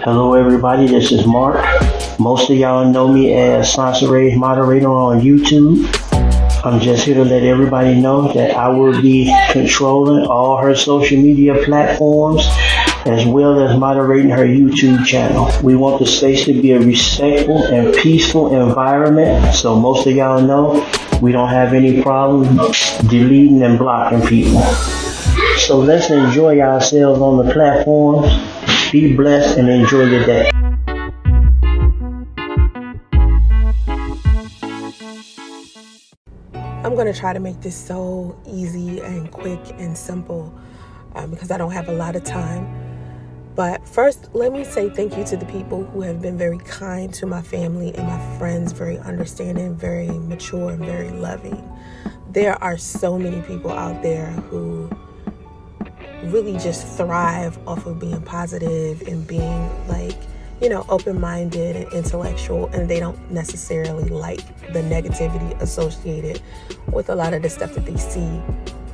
Hello everybody, this is Mark. Most of y'all know me as Soncerae Moderator on YouTube. I'm just here to let everybody know that I will be controlling all her social media platforms as well as moderating her YouTube channel. We want the space to be a respectful and peaceful environment, so most of y'all know we don't have any problem deleting and blocking people. So let's enjoy ourselves on the platforms. Be blessed and enjoy your day. I'm going to try to make this so easy and quick and simple because I don't have a lot of time. But first, let me say thank you to the people who have been very kind to my family and my friends, very understanding, very mature, and very loving. There are so many people out there who really just thrive off of being positive and being open-minded and intellectual, and they don't necessarily like the negativity associated with a lot of the stuff that they see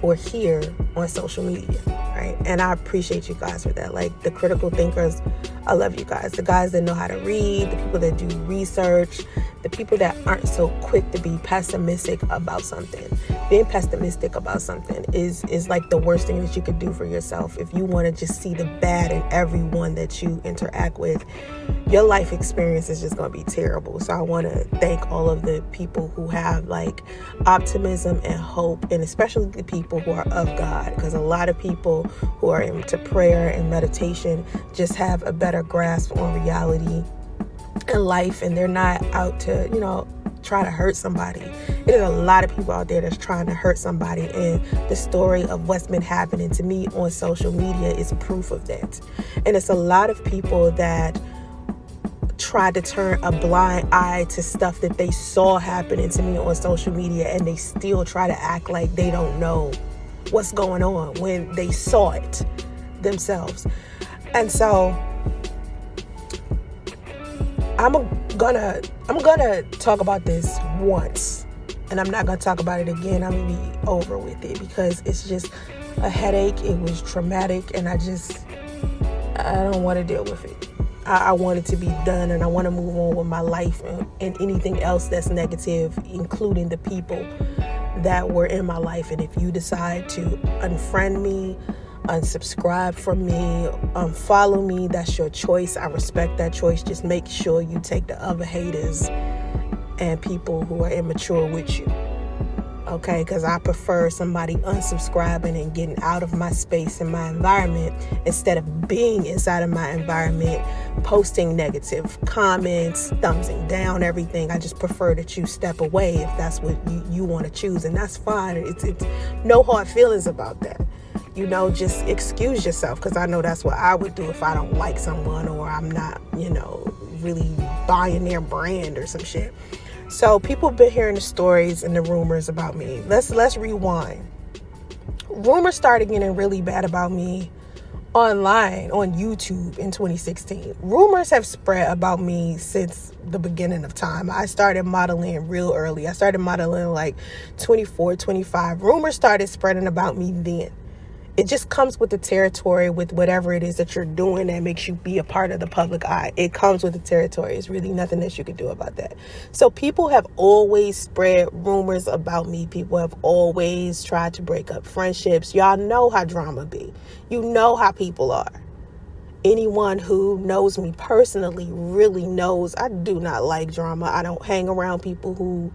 or hear on social media, right? And I appreciate you guys for that. Like the critical thinkers, I love you guys. The guys that know how to read, the people that do research, the people that aren't so quick to be pessimistic about something. Being pessimistic about something is like the worst thing that you could do for yourself. If you want to just see the bad in everyone that you interact with, your life experience is just going to be terrible. So I want to thank all of the people who have like optimism and hope, and especially the people who are of God, because a lot of people who are into prayer and meditation just have a better grasp on reality and life, and they're not out to, try to hurt somebody. There's a lot of people out there that's trying to hurt somebody, and the story of what's been happening to me on social media is proof of that. And it's a lot of people that try to turn a blind eye to stuff that they saw happening to me on social media, and they still try to act like they don't know what's going on when they saw it themselves. And so I'm gonna talk about this once, and I'm not gonna talk about it again. I'm gonna be over with it because it's just a headache. It was traumatic, and I don't want to deal with it. I want it to be done, and I want to move on with my life and anything else that's negative, including the people that were in my life. And if you decide to unfriend me, unsubscribe from me, unfollow me, that's your choice. I respect that choice. Just make sure you take the other haters and people who are immature with you. Okay, because I prefer somebody unsubscribing and getting out of my space and my environment instead of being inside of my environment, posting negative comments, thumbsing down everything. I just prefer that you step away if that's what you want to choose, and that's fine. It's no hard feelings about that. Just excuse yourself, because I know that's what I would do if I don't like someone or I'm not, really buying their brand or some shit. So people have been hearing the stories and the rumors about me. Let's rewind. Rumors started getting really bad about me online on YouTube in 2016. Rumors have spread about me since the beginning of time. I started modeling real early. I started modeling like 24, 25. Rumors started spreading about me then. It just comes with the territory, with whatever it is that you're doing that makes you be a part of the public eye. It comes with the territory. It's really nothing that you can do about that. So people have always spread rumors about me. People have always tried to break up friendships. Y'all know how drama be. You know how people are. Anyone who knows me personally really knows I do not like drama. I don't hang around people who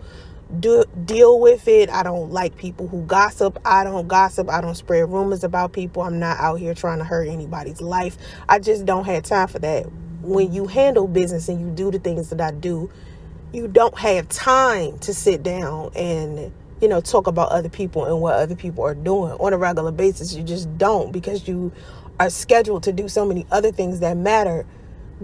deal with it. I don't like people who gossip. I don't gossip. I don't spread rumors about people. I'm not out here trying to hurt anybody's life. I just don't have time for that. When you handle business and you do the things that I do, you don't have time to sit down and talk about other people and what other people are doing on a regular basis. You just don't, because you are scheduled to do so many other things that matter.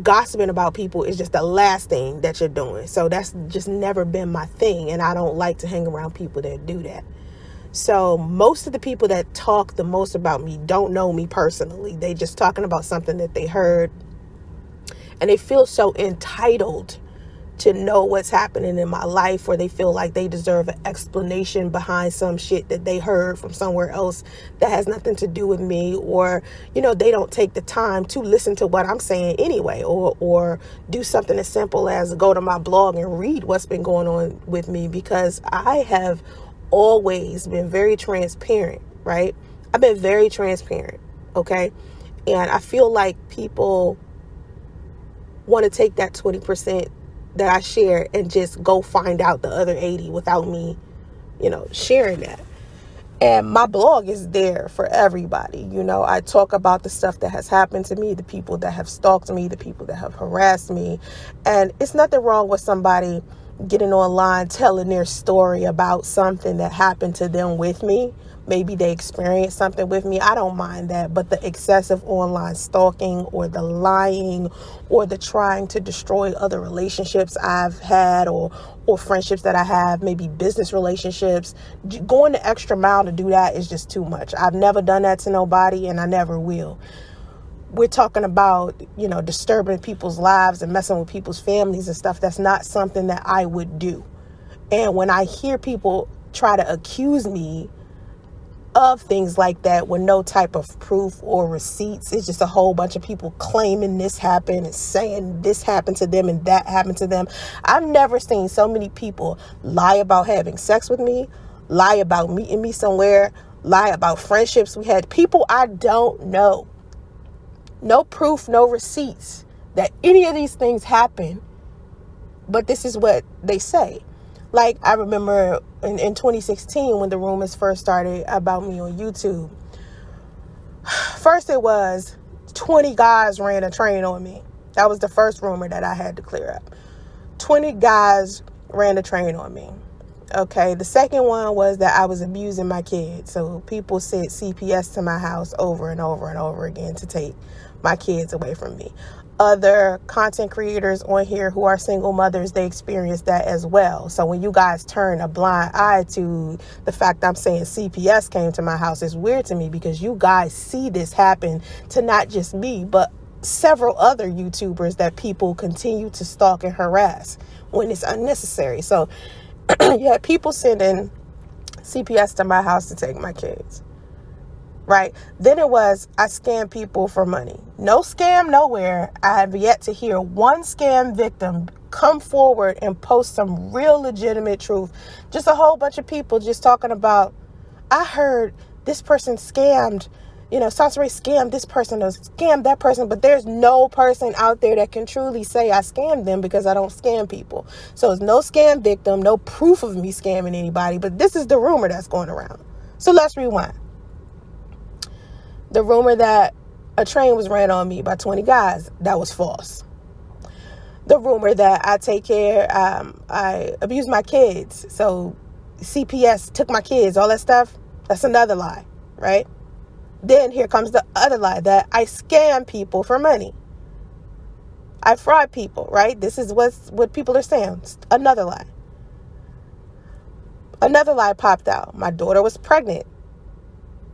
Gossiping about people is just the last thing that you're doing. So that's just never been my thing, and I don't like to hang around people that do that. So most of the people that talk the most about me don't know me personally. They just talking about something that they heard, and they feel so entitled to know what's happening in my life, or they feel like they deserve an explanation behind some shit that they heard from somewhere else that has nothing to do with me, or, you know, they don't take the time to listen to what I'm saying anyway, or do something as simple as go to my blog and read what's been going on with me, because I have always been very transparent, right? I've been very transparent, okay? And I feel like people want to take that 20% that I share and just go find out the other 80 without me, you know, sharing that. And my blog is there for everybody. You know, I talk about the stuff that has happened to me, the people that have stalked me, the people that have harassed me. And it's nothing wrong with somebody getting online, telling their story about something that happened to them with me. Maybe they experienced something with me. I don't mind that. But the excessive online stalking, or the lying, or the trying to destroy other relationships I've had, or friendships that I have, maybe business relationships, going the extra mile to do that is just too much. I've never done that to nobody, and I never will. We're talking about, you know, disturbing people's lives and messing with people's families and stuff. That's not something that I would do. And when I hear people try to accuse me of things like that with no type of proof or receipts, it's just a whole bunch of people claiming this happened and saying this happened to them and that happened to them. I've never seen so many people lie about having sex with me, lie about meeting me somewhere, lie about friendships we had, people I don't know. No proof, no receipts that any of these things happen, but this is what they say. Like, I remember in 2016 when the rumors first started about me on YouTube. First it was 20 guys ran a train on me. That was the first rumor that I had to clear up. 20 guys ran a train on me. Okay, the second one was that I was abusing my kids. So people sent CPS to my house over and over and over again to take my kids away from me. Other content creators on here who are single mothers, they experience that as well. So when you guys turn a blind eye to the fact I'm saying CPS came to my house, it's weird to me, because you guys see this happen to not just me, but several other YouTubers that people continue to stalk and harass when it's unnecessary. So you had people sending CPS to my house to take my kids. Right? Then it was, I scam people for money. No scam nowhere. I have yet to hear one scam victim come forward and post some real legitimate truth. Just a whole bunch of people just talking about, I heard this person scammed, you know, Soncerae scammed this person or scammed that person, but there's no person out there that can truly say I scammed them, because I don't scam people. So it's no scam victim, no proof of me scamming anybody, but this is the rumor that's going around. So let's rewind. The rumor that a train was ran on me by 20 guys, that was false. The rumor that I abused my kids, so CPS took my kids, all that stuff, that's another lie, right? Then here comes the other lie, that I scam people for money. I fraud people, right? This is what people are saying. Another lie. Another lie popped out. My daughter was pregnant.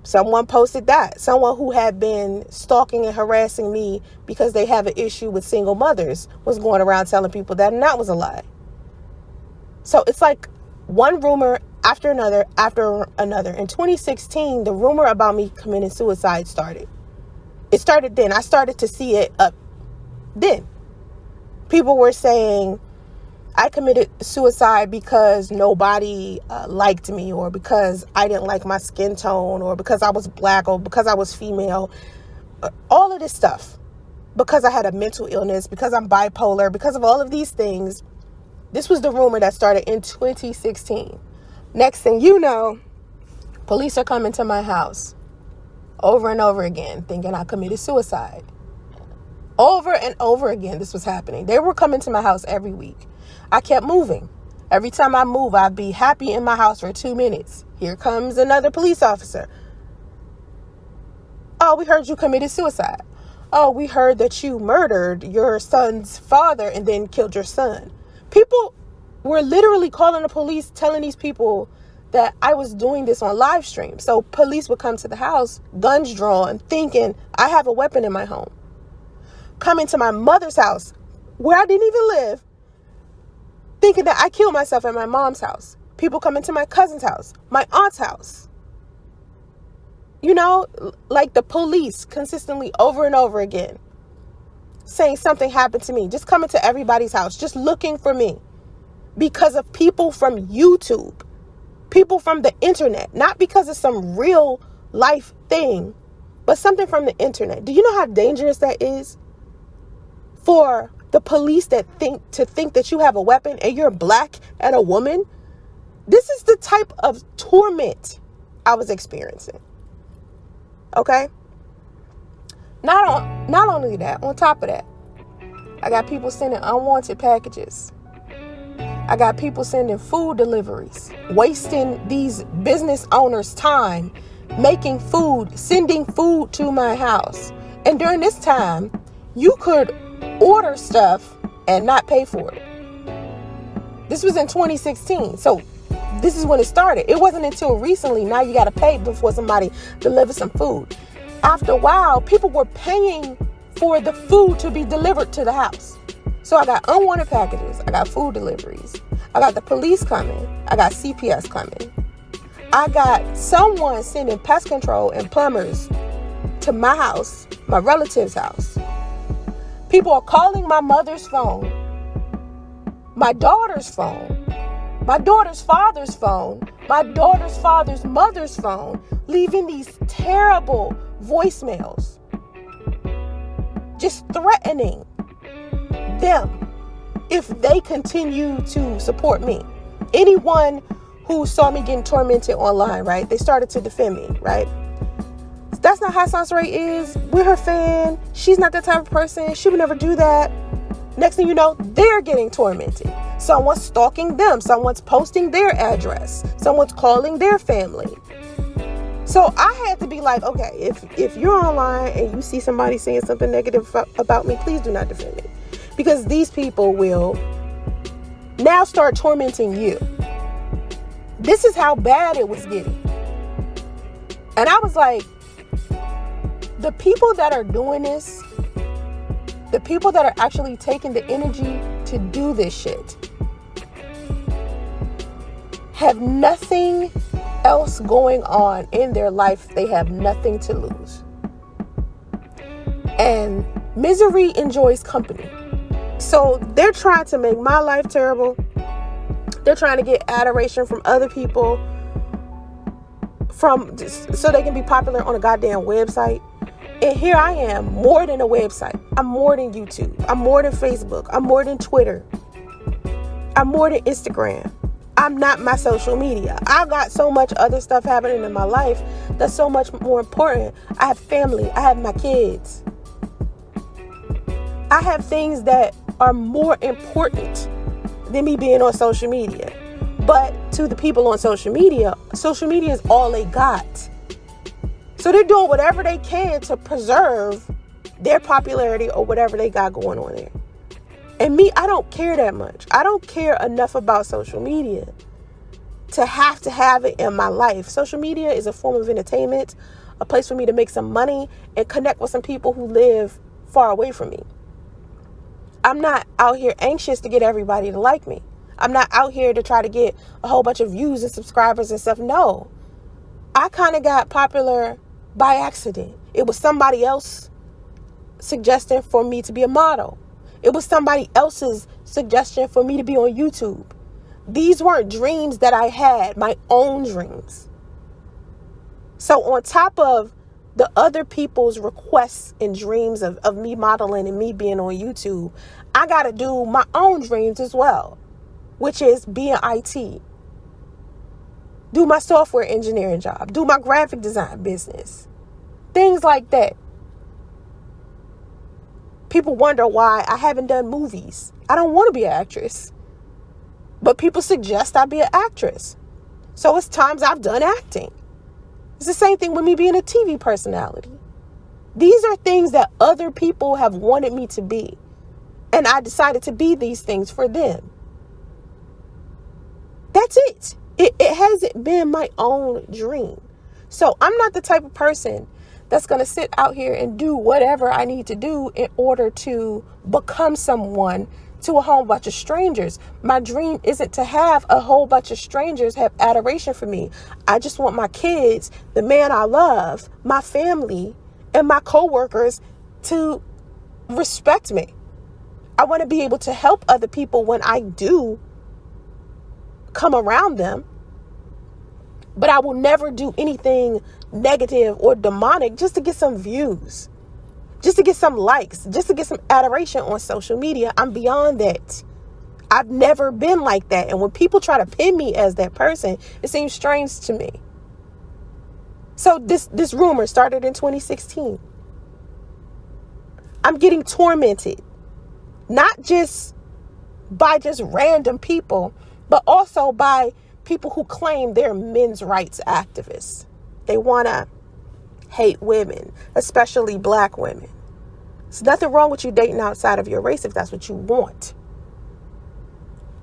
Someone posted that. Someone who had been stalking and harassing me because they have an issue with single mothers was going around telling people that, and that was a lie. So it's like one rumor after another, after another. In 2016, the rumor about me committing suicide started. It started then. I started to see it up then. People were saying I committed suicide because nobody liked me, or because I didn't like my skin tone, or because I was black, or because I was female. All of this stuff. Because I had a mental illness, because I'm bipolar, because of all of these things. This was the rumor that started in 2016. Next thing you know, police are coming to my house over and over again, thinking I committed suicide. Over and over again, this was happening. They were coming to my house every week. I kept moving. Every time I move, I'd be happy in my house for 2 minutes. Here comes another police officer. Oh, we heard you committed suicide. Oh, we heard that you murdered your son's father and then killed your son. People were literally calling the police, telling these people that I was doing this on live stream. So police would come to the house, guns drawn, thinking I have a weapon in my home. Coming to my mother's house, where I didn't even live, thinking that I killed myself at my mom's house. People coming to my cousin's house, my aunt's house. You know, like the police consistently over and over again saying something happened to me, just coming to everybody's house, just looking for me because of people from YouTube, people from the internet, not because of some real life thing, but something from the internet. Do you know how dangerous that is for the police that think that you have a weapon and you're black and a woman? This is the type of torment I was experiencing. Okay? Not only that, on top of that, I got people sending unwanted packages. I got people sending food deliveries, wasting these business owners' time, making food, sending food to my house. And during this time, you could order stuff and not pay for it. This was in 2016. So this is when it started. It wasn't until recently, now you got to pay before somebody delivers some food. After a while, people were paying for the food to be delivered to the house. So I got unwanted packages. I got food deliveries. I got the police coming. I got CPS coming. I got someone sending pest control and plumbers to my house, my relative's house. People are calling my mother's phone, my daughter's phone, my daughter's father's phone, my daughter's father's mother's phone, leaving these terrible voicemails, just threatening them if they continue to support me. Anyone who saw me getting tormented online, right? They started to defend me, right? That's not how Soncerae is. We're her fan. She's not that type of person. She would never do that. Next thing you know, they're getting tormented. Someone's stalking them. Someone's posting their address. Someone's calling their family. So I had to be like, okay, if you're online and you see somebody saying something negative about me, please do not defend me. Because these people will now start tormenting you. This is how bad it was getting. And I was like, the people that are doing this, the people that are actually taking the energy to do this shit, have nothing else going on in their life. They have nothing to lose. And misery enjoys company. So they're trying to make my life terrible. They're trying to get adoration from other people so they can be popular on a goddamn website. And here I am, more than a website. I'm more than YouTube. I'm more than Facebook. I'm more than Twitter. I'm more than Instagram. I'm not my social media. I've got so much other stuff happening in my life that's so much more important. I have family. I have my kids. I have things that are more important than me being on social media. But to the people on social media is all they got. So they're doing whatever they can to preserve their popularity or whatever they got going on there. And me, I don't care that much. I don't care enough about social media to have it in my life. Social media is a form of entertainment, a place for me to make some money and connect with some people who live far away from me. I'm not out here anxious to get everybody to like me. I'm not out here to try to get a whole bunch of views and subscribers and stuff. No, I kind of got popular by accident. It was somebody else suggesting for me to be a model. It was somebody else's suggestion for me to be on YouTube. These weren't dreams that I had, my own dreams. So on top of the other people's requests and dreams of me modeling and me being on YouTube, I got to do my own dreams as well, which is be in IT, do my software engineering job, do my graphic design business, things like that. People wonder why I haven't done movies. I don't want to be an actress, but people suggest I be an actress. So it's times I've done acting. It's the same thing with me being a TV personality. These are things that other people have wanted me to be. And I decided to be these things for them. That's it. It hasn't been my own dream. So I'm not the type of person that's going to sit out here and do whatever I need to do in order to become someone to a whole bunch of strangers. My dream isn't to have a whole bunch of strangers have adoration for me. I just want my kids, the man I love, my family, and my coworkers to respect me. I want to be able to help other people when I do come around them. But I will never do anything negative or demonic just to get some views, just to get some likes, just to get some adoration on social media. I'm beyond that. I've never been like that. And when people try to pin me as that person, it seems strange to me. So this rumor started in 2016. I'm getting tormented, not just by just random people, but also by people who claim they're men's rights activists. They want to hate women, especially black women. There's nothing wrong with you dating outside of your race if that's what you want.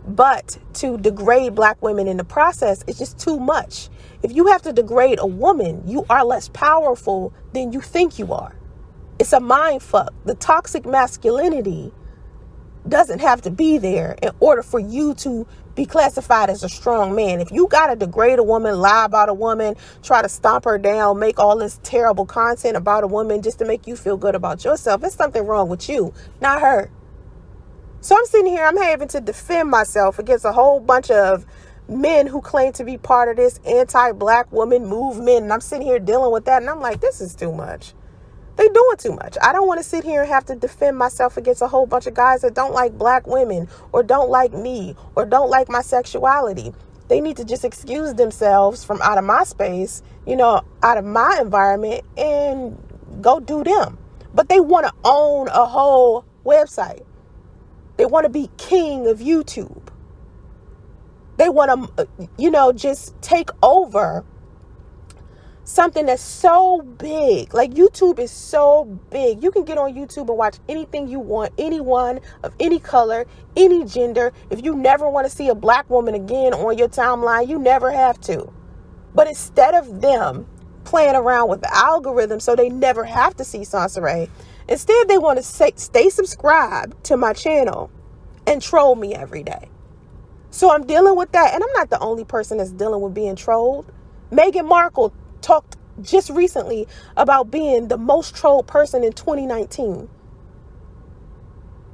But to degrade black women in the process is just too much. If you have to degrade a woman, you are less powerful than you think you are. It's a mind fuck. The toxic masculinity doesn't have to be there in order for you to be classified as a strong man. If you got to degrade a woman, lie about a woman, try to stomp her down, make all this terrible content about a woman just to make you feel good about yourself, there's something wrong with you, not her. So I'm sitting here, I'm having to defend myself against a whole bunch of men who claim to be part of this anti-black woman movement. And I'm sitting here dealing with that. And I'm like, this is too much. They doing too much. I don't want to sit here and have to defend myself against a whole bunch of guys that don't like black women or don't like me or don't like my sexuality. They need to just excuse themselves from out of my space, out of my environment, and go do them. But they want to own a whole website. They want to be king of YouTube. They want to, just take over something that's so big. Like, YouTube is so big. You can get on YouTube and watch anything you want, anyone of any color, any gender. If you never want to see a black woman again on your timeline, you never have to. But instead of them playing around with the algorithm so they never have to see Soncerae, instead they want to stay subscribed to my channel and troll me every day. So I'm dealing with that. And I'm not the only person that's dealing with being trolled. Meghan Markle talked just recently about being the most trolled person in 2019.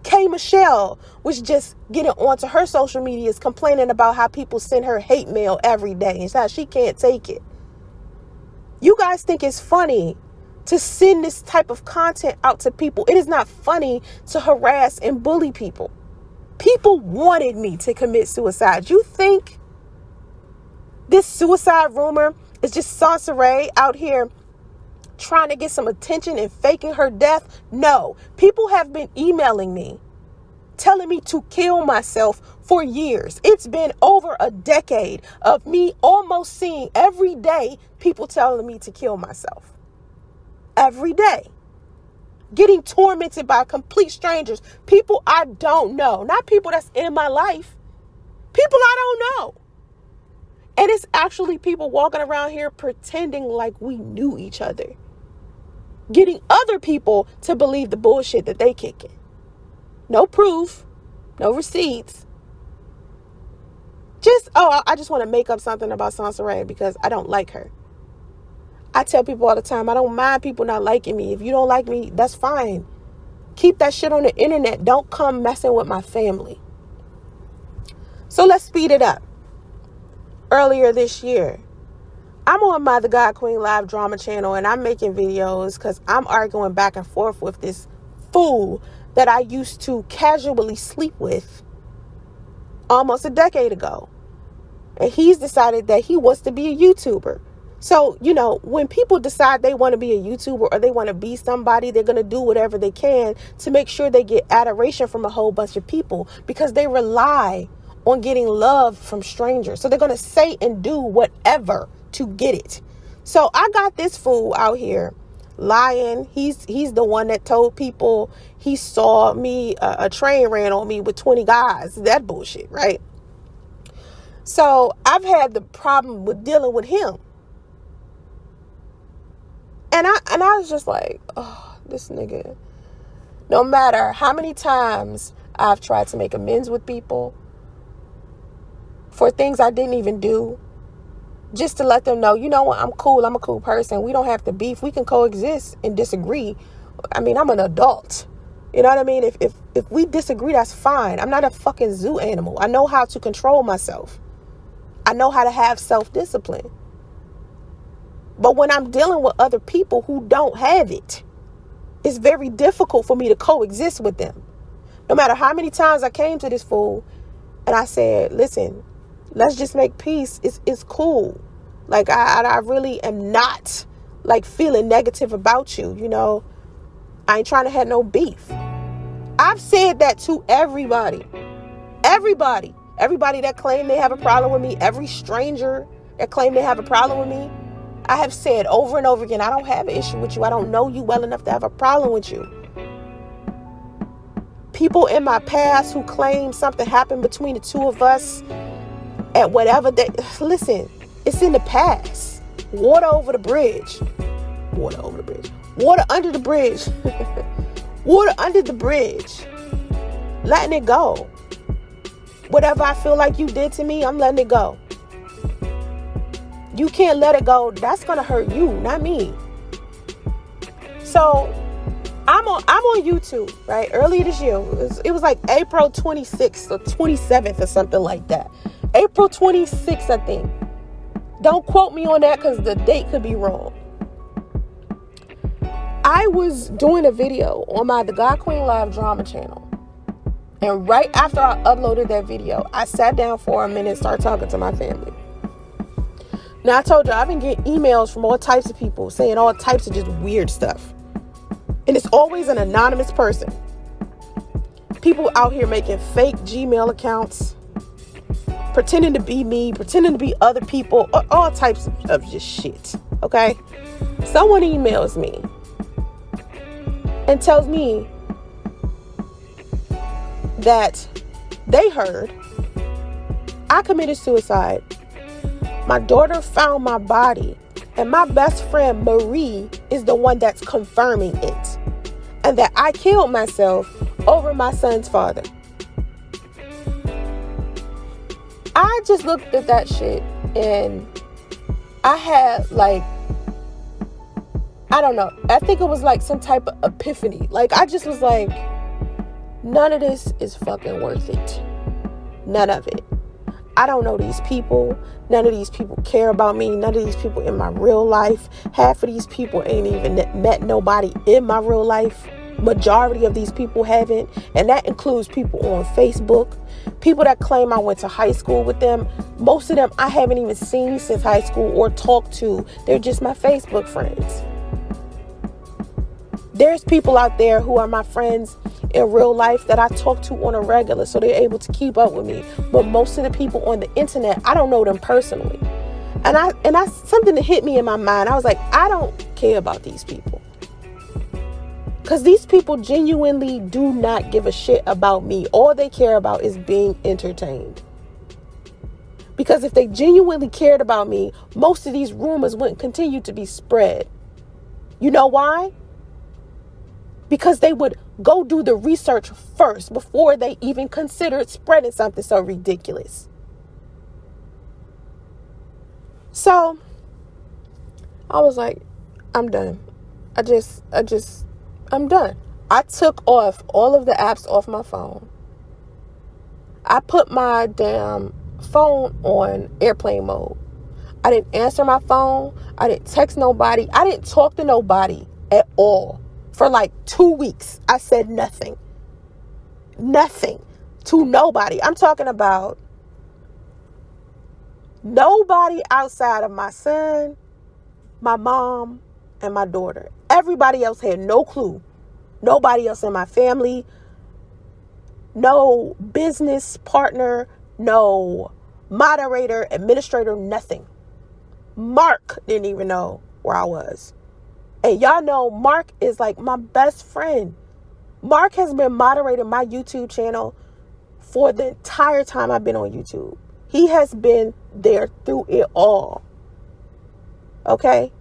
K. Michelle was just getting onto her social medias complaining about how people send her hate mail every day and how she can't take it. You guys think it's funny to send this type of content out to people. It is not funny to harass and bully people. People wanted me to commit suicide. You think this suicide rumor is just Soncerae out here trying to get some attention and faking her death? No. People have been emailing me, telling me to kill myself for years. It's been over a decade of me almost seeing every day people telling me to kill myself. Every day. Getting tormented by complete strangers. People I don't know. Not people that's in my life. People I don't know. And it's actually people walking around here pretending like we knew each other. Getting other people to believe the bullshit that they kicking. No proof. No receipts. I just want to make up something about Soncerae because I don't like her. I tell people all the time, I don't mind people not liking me. If you don't like me, that's fine. Keep that shit on the internet. Don't come messing with my family. So let's speed it up. Earlier this year, I'm on my The God Queen Live drama channel and I'm making videos because I'm arguing back and forth with this fool that I used to casually sleep with almost a decade ago. And he's decided that he wants to be a YouTuber. So, when people decide they want to be a YouTuber or they want to be somebody, they're going to do whatever they can to make sure they get adoration from a whole bunch of people because they rely on getting love from strangers. So they're going to say and do whatever to get it. So I got this fool out here lying. He's the one that told people he saw me, a train ran on me with 20 guys. That bullshit, right? So I've had the problem with dealing with him. And I was just like, oh, this nigga, no matter how many times I've tried to make amends with people for things I didn't even do, just to let them know, you know what, I'm cool. I'm a cool person. We don't have to beef. We can coexist and disagree. I mean, I'm an adult. You know what I mean? If we disagree, that's fine. I'm not a fucking zoo animal. I know how to control myself. I know how to have self-discipline. But when I'm dealing with other people who don't have it, it's very difficult for me to coexist with them. No matter how many times I came to this fool and I said, listen, let's just make peace. It's cool. Like, I really am not like feeling negative about you. You know, I ain't trying to have no beef. I've said that to everybody. Everybody that claim they have a problem with me, every stranger that claim they have a problem with me, I have said over and over again, I don't have an issue with you. I don't know you well enough to have a problem with you. People in my past who claim something happened between the two of us and whatever, listen, it's in the past. Water over the bridge. Water over the bridge. Water under the bridge. Water under the bridge. Letting it go. Whatever I feel like you did to me, I'm letting it go. You can't let it go. That's going to hurt you, not me. So I'm on YouTube, right? Earlier this year, it was like April 26th or 27th or something like that. April 26th, I think. Don't quote me on that because the date could be wrong. I was doing a video on my The God Queen Live drama channel. And right after I uploaded that video, I sat down for a minute and started talking to my family. Now, I told you, I've been getting emails from all types of people saying all types of just weird stuff. And it's always an anonymous person. People out here making fake Gmail accounts, pretending to be me, pretending to be other people, all types of just shit, okay? Someone emails me and tells me that they heard I committed suicide. My daughter found my body, and my best friend Marie is the one that's confirming it, and that I killed myself over my son's father. I just looked at that shit and I had like, I don't know, I think it was like some type of epiphany. Like, I just was like, none of this is fucking worth it. None of it. I don't know these people. None of these people care about me. None of these people in my real life. Half of these people ain't even met nobody in my real life. Majority of these people haven't. And that includes people on Facebook. People that claim I went to high school with them. Most of them I haven't even seen since high school or talked to. They're just my Facebook friends. There's people out there who are my friends in real life that I talk to on a regular, so they're able to keep up with me. But most of the people on the internet, I don't know them personally. And I something that hit me in my mind. I was like, I don't care about these people. Because these people genuinely do not give a shit about me. All they care about is being entertained. Because if they genuinely cared about me, most of these rumors wouldn't continue to be spread. You know why? Because they would go do the research first before they even considered spreading something so ridiculous. So I was like, I'm done. I'm done. I took off all of the apps off my phone. I put my damn phone on airplane mode. I didn't answer my phone. I didn't text nobody. I didn't talk to nobody at all. For like 2 weeks, I said nothing. Nothing to nobody. I'm talking about nobody outside of my son, my mom, and my daughter. Everybody else had no clue. Nobody else in my family. No business partner. No moderator, administrator, nothing. Mark didn't even know where I was. And y'all know Mark is like my best friend. Mark has been moderating my YouTube channel for the entire time I've been on YouTube. He has been there through it all. Okay?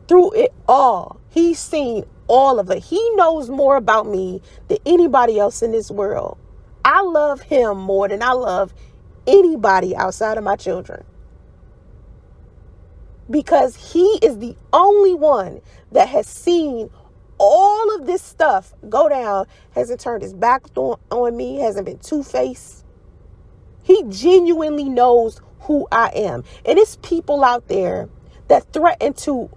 Through it all. He's seen all of it. He knows more about me than anybody else in this world. I love him more than I love anybody outside of my children. Because he is the only one that has seen all of this stuff go down, hasn't turned his back on me, hasn't been two-faced. He genuinely knows who I am. And it's people out there that threaten to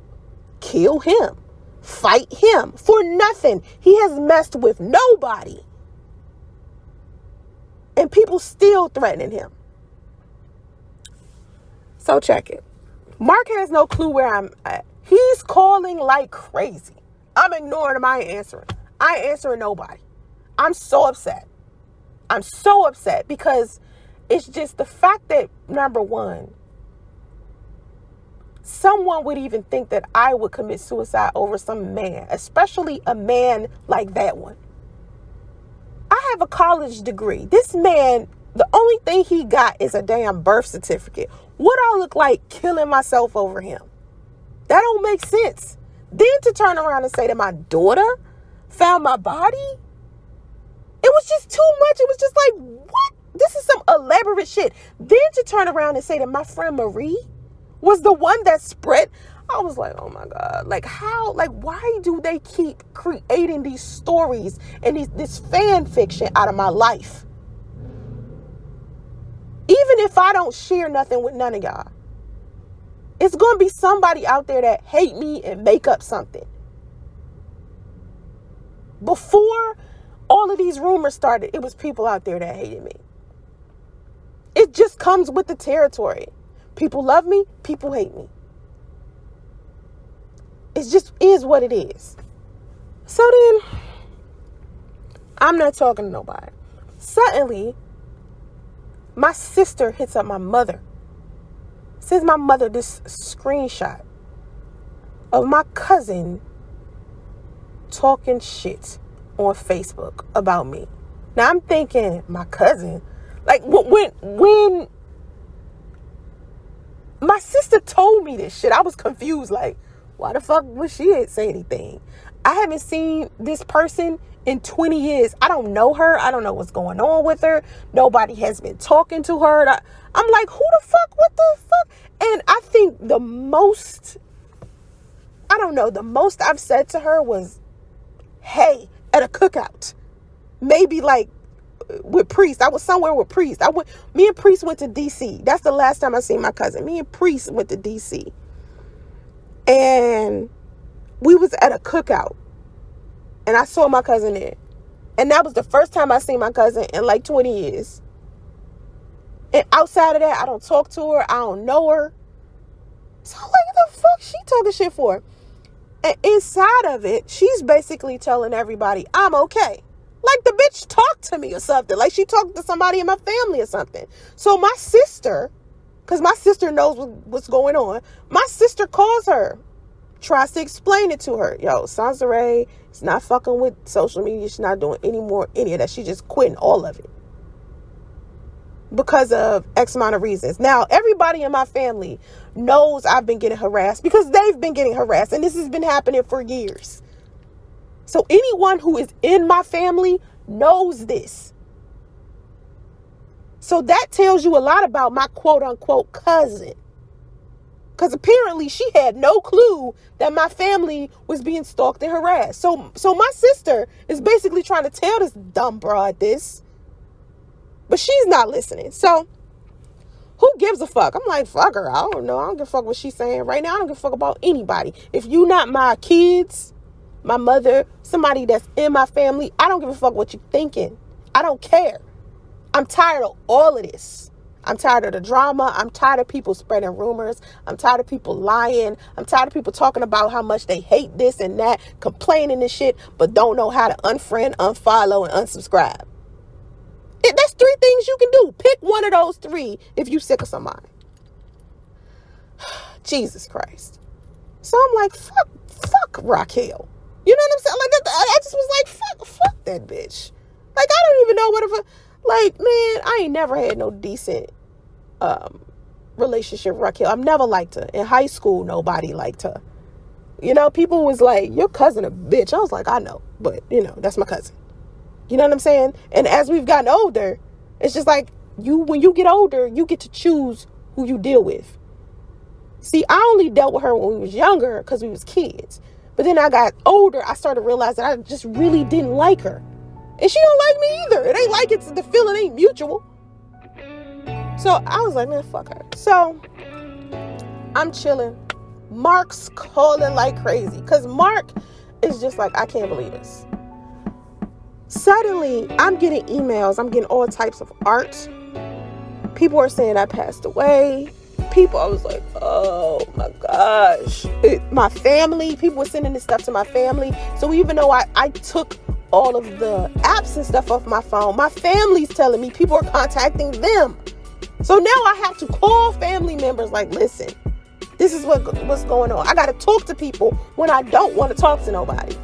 kill him, fight him for nothing. He has messed with nobody. And people still threatening him. So check it. Mark has no clue where I'm at. He's calling like crazy. I'm ignoring him. I ain't answering. I ain't answering nobody. I'm so upset. I'm so upset because it's just the fact that, number one, someone would even think that I would commit suicide over some man, especially a man like that one. I have a college degree. This man, the only thing he got is a damn birth certificate. What I look like killing myself over him? That don't make sense. Then to turn around and say that my daughter found my body, it was just too much. It was just like, what? This is some elaborate shit. Then to turn around and say that my friend Marie was the one that spread. I was like, oh my God. Like how, like why do they keep creating these stories and this fan fiction out of my life? Even if I don't share nothing with none of y'all, it's going to be somebody out there that hate me and make up something. Before all of these rumors started, it was people out there that hated me. It just comes with the territory. People love me, people hate me. It just is what it is. So then, I'm not talking to nobody. Suddenly, my sister hits up my mother. Sends my mother this screenshot of my cousin talking shit on Facebook about me. Now I'm thinking, my cousin, like when my sister told me this shit, I was confused. Like, why the fuck would she say anything? I haven't seen this person in 20 years. I don't know her. I don't know what's going on with her. Nobody has been talking to her. I'm like, who the fuck? What the fuck? And I think the most I've said to her was, hey, at a cookout. Maybe like with Priest. I was somewhere with Priest. Me and Priest went to DC. That's the last time I seen my cousin. Me and Priest went to DC. And we was at a cookout. And I saw my cousin there. And that was the first time I seen my cousin in like 20 years. And outside of that, I don't talk to her. I don't know her. So I'm like, what the fuck she talking shit for? And inside of it, she's basically telling everybody, I'm okay. Like the bitch talked to me or something. Like she talked to somebody in my family or something. So my sister, because my sister knows what's going on, my sister calls her, tries to explain it to her. Yo, Soncerae is not fucking with social media. She's not doing any of that. She's just quitting all of it. Because of X amount of reasons. Now, everybody in my family knows I've been getting harassed because they've been getting harassed. And this has been happening for years. So anyone who is in my family knows this. So that tells you a lot about my quote unquote cousin. Because apparently she had no clue that my family was being stalked and harassed. So my sister is basically trying to tell this dumb broad this. But she's not listening. So who gives a fuck? I'm like, fuck her. I don't know. I don't give a fuck what she's saying right now. I don't give a fuck about anybody. If you not my kids, my mother, somebody that's in my family, I don't give a fuck what you thinking. I don't care. I'm tired of all of this. I'm tired of the drama. I'm tired of people spreading rumors. I'm tired of people lying. I'm tired of people talking about how much they hate this and that, complaining and shit, but don't know how to unfriend, unfollow, and unsubscribe. That's 3 things you can do. Pick one of those 3 if you sick of somebody. Jesus Christ. So I'm like, fuck Raquel. You know what I'm saying? Like I just was like, fuck that bitch. Like I don't even know what if like, man, I ain't never had no decent relationship with Raquel. I've never liked her. In high school, nobody liked her. You know, people was like, your cousin a bitch. I was like, I know, but you know, that's my cousin. You know what I'm saying? And as we've gotten older, it's just like when you get older, you get to choose who you deal with. See, I only dealt with her when we was younger because we was kids. But then I got older, I started to realize that I just really didn't like her. And she don't like me either. It ain't like the feeling ain't mutual. So I was like, man, fuck her. So I'm chilling. Mark's calling like crazy. Because Mark is just like, I can't believe this. Suddenly, I'm getting emails. I'm getting all types of art. People are saying I passed away. I was like, oh my gosh. My family, people were sending this stuff to my family. So even though I took all of the apps and stuff off my phone, my family's telling me, people are contacting them. So now I have to call family members like, listen, this is what's going on. I got to talk to people when I don't want to talk to nobody.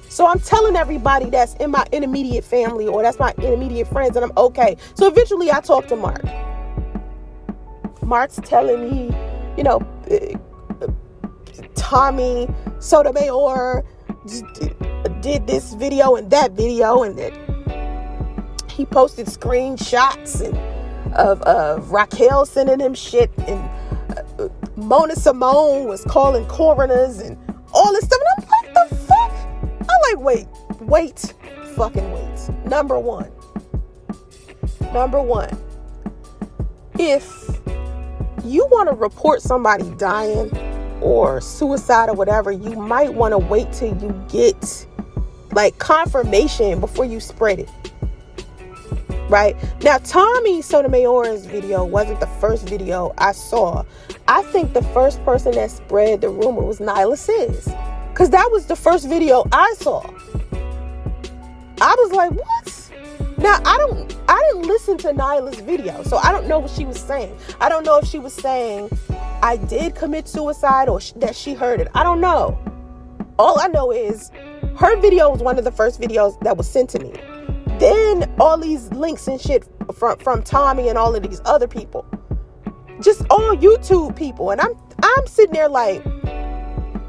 So I'm telling everybody that's in my intermediate family or that's my intermediate friends that I'm okay. So eventually I talked to Mark. Mark's telling me, Tommy Sotomayor did this video and that video, and that he posted screenshots of Raquel sending him shit, and Mona Simone was calling coroners and all this stuff. And I'm like, the fuck? I'm like, wait, fucking wait. Number one, if you want to report somebody dying or suicide or whatever, you might want to wait till you get like confirmation before you spread it. Right? Now, Tommy Sotomayor's video wasn't the first video I saw. I think the first person that spread the rumor was Nyla Sis, because that was the first video I saw. I was like, what? Now, I didn't listen to Nyla's video, so I don't know what she was saying. I don't know if she was saying I did commit suicide or that she heard it. I don't know. All I know is her video was one of the first videos that was sent to me. Then all these links and shit from Tommy and all of these other people, just all YouTube people, and I'm sitting there like,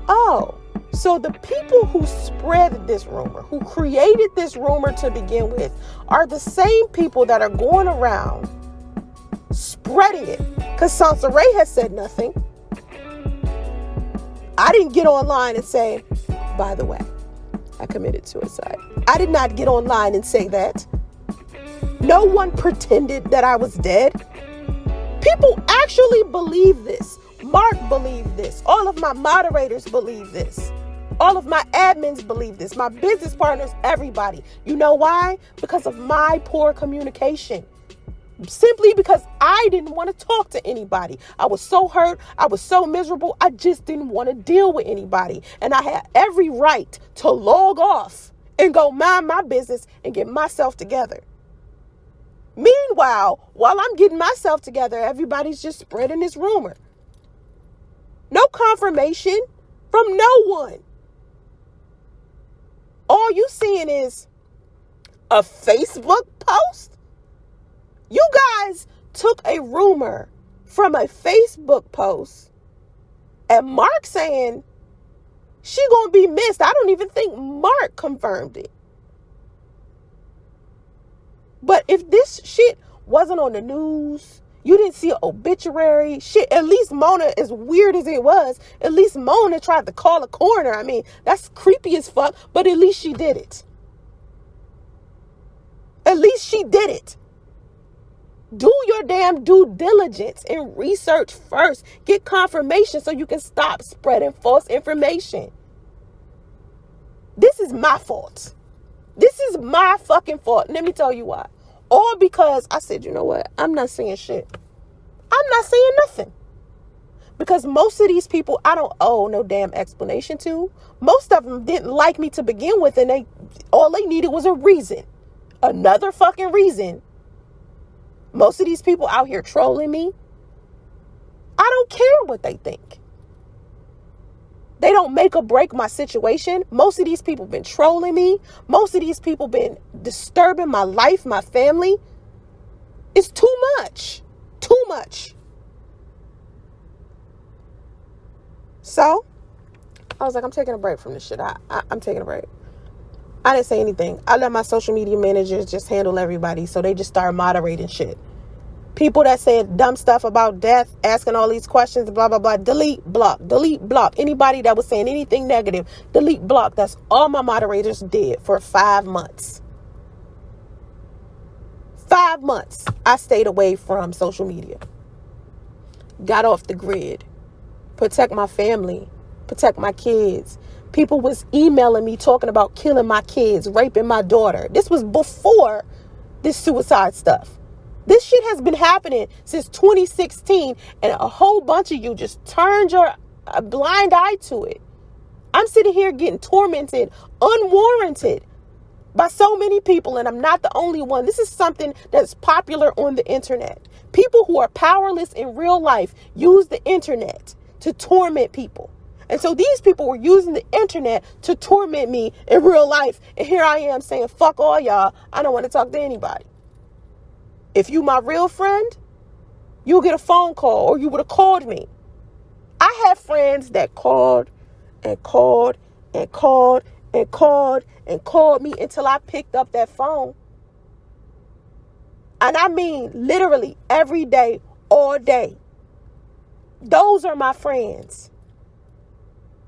oh. So the people who spread this rumor, who created this rumor to begin with, are the same people that are going around spreading it. Because Soncerae has said nothing. I didn't get online and say, by the way, I committed suicide. I did not get online and say that. No one pretended that I was dead. People actually believe this. Mark believed this. All of my moderators believe this. All of my admins believe this. My business partners, everybody. You know why? Because of my poor communication. Simply because I didn't want to talk to anybody. I was so hurt. I was so miserable. I just didn't want to deal with anybody. And I had every right to log off and go mind my business and get myself together. Meanwhile, while I'm getting myself together, everybody's just spreading this rumor. No confirmation from no one. All you seeing is a Facebook post. You guys took a rumor from a Facebook post and Mark saying she gonna be missed. I don't even think Mark confirmed it. But if this shit wasn't on the news, you didn't see an obituary, shit, at least Mona, as weird as it was, at least Mona tried to call a coroner. I mean, that's creepy as fuck, but at least she did it. At least she did it. Do your damn due diligence and research first. Get confirmation so you can stop spreading false information. This is my fault. This is my fucking fault. Let me tell you why. All because I said, you know what? I'm not saying shit. I'm not saying nothing. Because most of these people, I don't owe no damn explanation to. Most of them didn't like me to begin with, and all they needed was a reason. Another fucking reason. Most of these people out here trolling me, I don't care what they think. They don't make or break my situation. Most of these people been trolling me. Most of these people been disturbing my life, my family. It's too much. Too much. So, I was like, I'm taking a break from this shit. I'm taking a break. I didn't say anything. I let my social media managers just handle everybody. So they just started moderating shit. People that said dumb stuff about death, asking all these questions, blah, blah, blah, delete, block, delete, block. Anybody that was saying anything negative, delete, block. That's all my moderators did for 5 months. 5 months I stayed away from social media. Got off the grid. Protect my family. Protect my kids. People was emailing me talking about killing my kids, raping my daughter. This was before this suicide stuff. This shit has been happening since 2016, and a whole bunch of you just turned your blind eye to it. I'm sitting here getting tormented, unwarranted, by so many people, and I'm not the only one. This is something that's popular on the internet. People who are powerless in real life use the internet to torment people. And so these people were using the internet to torment me in real life. And here I am saying, fuck all y'all. I don't want to talk to anybody. If you my real friend, you'll get a phone call, or you would have called me. I have friends that called and called and called and called and called me until I picked up that phone. And I mean literally every day, all day. Those are my friends.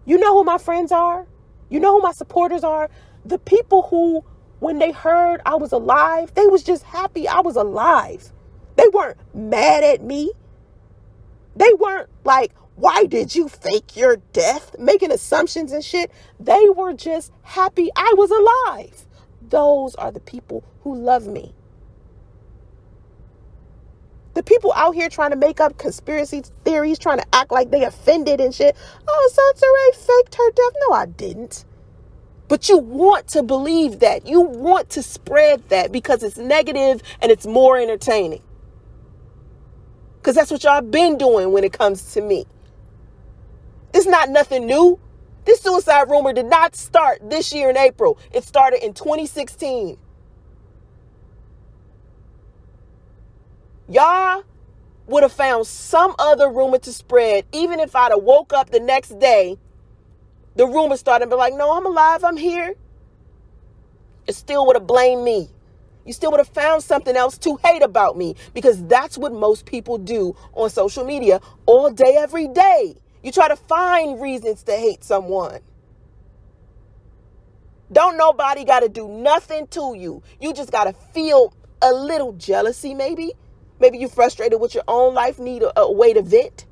You know who my friends are? You know who my supporters are? The people who, when they heard I was alive, they was just happy I was alive. They weren't mad at me. They weren't like, why did you fake your death? Making assumptions and shit. They were just happy I was alive. Those are the people who love me. The people out here trying to make up conspiracy theories, trying to act like they offended and shit. Oh, Soncerae faked her death. No, I didn't. But you want to believe that. You want to spread that because it's negative and it's more entertaining. Because that's what y'all been doing when it comes to me. It's not nothing new. This suicide rumor did not start this year in April. It started in 2016. Y'all would have found some other rumor to spread. Even if I'd have woke up the next day, the rumor started and be like, no, I'm alive, I'm here. It still would have blamed me. You still would have found something else to hate about me, because that's what most people do on social media all day, every day. You try to find reasons to hate someone. Don't nobody got to do nothing to you. You just got to feel a little jealousy, maybe. Maybe you're frustrated with your own life, need a way to vent.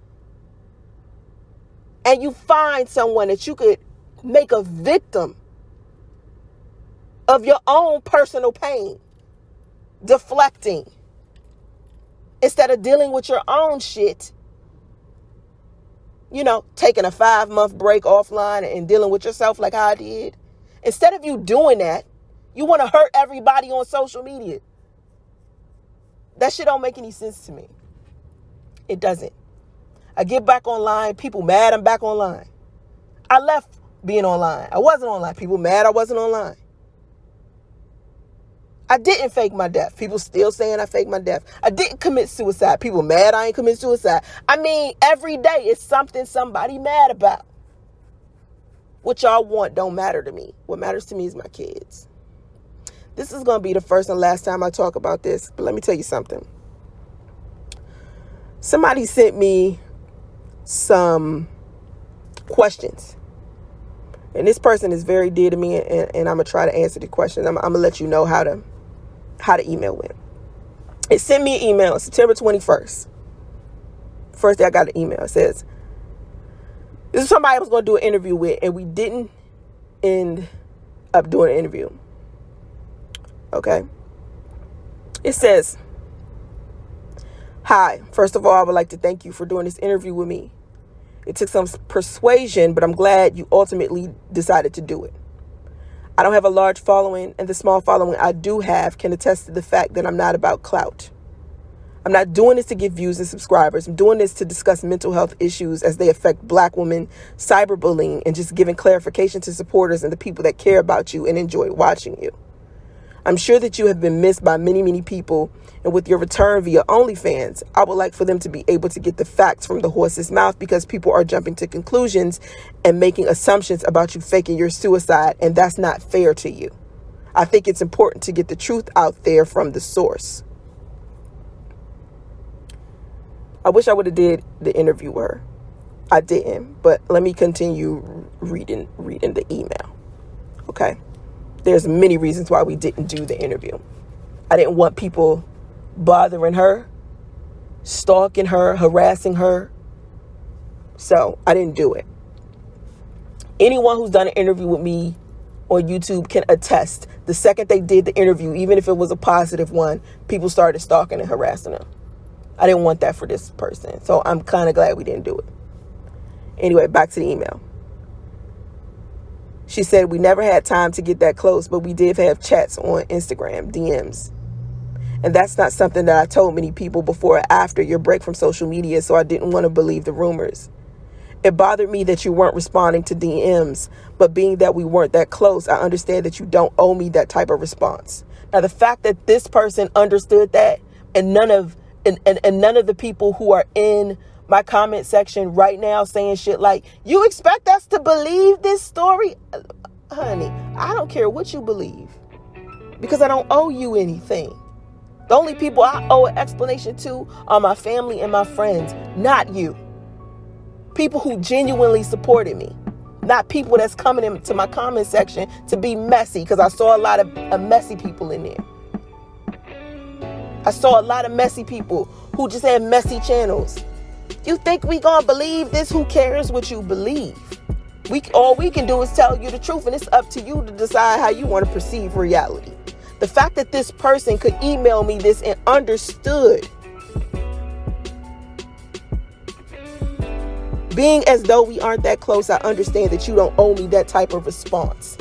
And you find someone that you could make a victim of your own personal pain, deflecting. Instead of dealing with your own shit, you know, taking a 5-month break offline and dealing with yourself like how I did. Instead of you doing that, you want to hurt everybody on social media. That shit don't make any sense to me. It doesn't. I get back online. People mad I'm back online. I left being online. I wasn't online. People mad I wasn't online. I didn't fake my death. People still saying I faked my death. I didn't commit suicide. People mad I ain't commit suicide. I mean, every day it's something somebody mad about. What y'all want don't matter to me. What matters to me is my kids. This is going to be the first and last time I talk about this, but let me tell you something. Somebody sent me some questions, and this person is very dear to me, and I'm going to try to answer the questions. I'm going to let you know how to email it. It sent me an email September 21st. First day I got an email. It says, this is somebody I was going to do an interview with, and we didn't end up doing an interview. Okay. It says, hi, first of all, I would like to thank you for doing this interview with me. It took some persuasion, but I'm glad you ultimately decided to do it. I don't have a large following, and the small following I do have can attest to the fact that I'm not about clout. I'm not doing this to get views and subscribers. I'm doing this to discuss mental health issues as they affect Black women, cyberbullying, and just giving clarification to supporters and the people that care about you and enjoy watching you. I'm sure that you have been missed by many, many people, and with your return via OnlyFans, I would like for them to be able to get the facts from the horse's mouth, because people are jumping to conclusions and making assumptions about you faking your suicide, and that's not fair to you. I think it's important to get the truth out there from the source. I wish I would have did the interview with her. I didn't, but let me continue reading the email. Okay. There's many reasons why we didn't do the interview. I didn't want people bothering her, stalking her, harassing her. So I didn't do it. Anyone who's done an interview with me on YouTube can attest. The second they did the interview, even if it was a positive one, people started stalking and harassing them. I didn't want that for this person. So I'm kind of glad we didn't do it. Anyway, back to the email. She said, we never had time to get that close, but we did have chats on Instagram, DMs. And that's not something that I told many people before or after your break from social media, so I didn't want to believe the rumors. It bothered me that you weren't responding to DMs, but being that we weren't that close, I understand that you don't owe me that type of response. Now, the fact that this person understood that and none of the people who are in my comment section right now saying shit like, you expect us to believe this story? Honey, I don't care what you believe because I don't owe you anything. The only people I owe an explanation to are my family and my friends, not you. People who genuinely supported me, not people that's coming into my comment section to be messy, because I saw a lot of messy people in there. I saw a lot of messy people who just had messy channels. You think we gonna believe this? Who cares what you believe? All we can do is tell you the truth, and it's up to you to decide how you want to perceive reality. The fact that this person could email me this and understood, being as though we aren't that close, I understand that you don't owe me that type of response.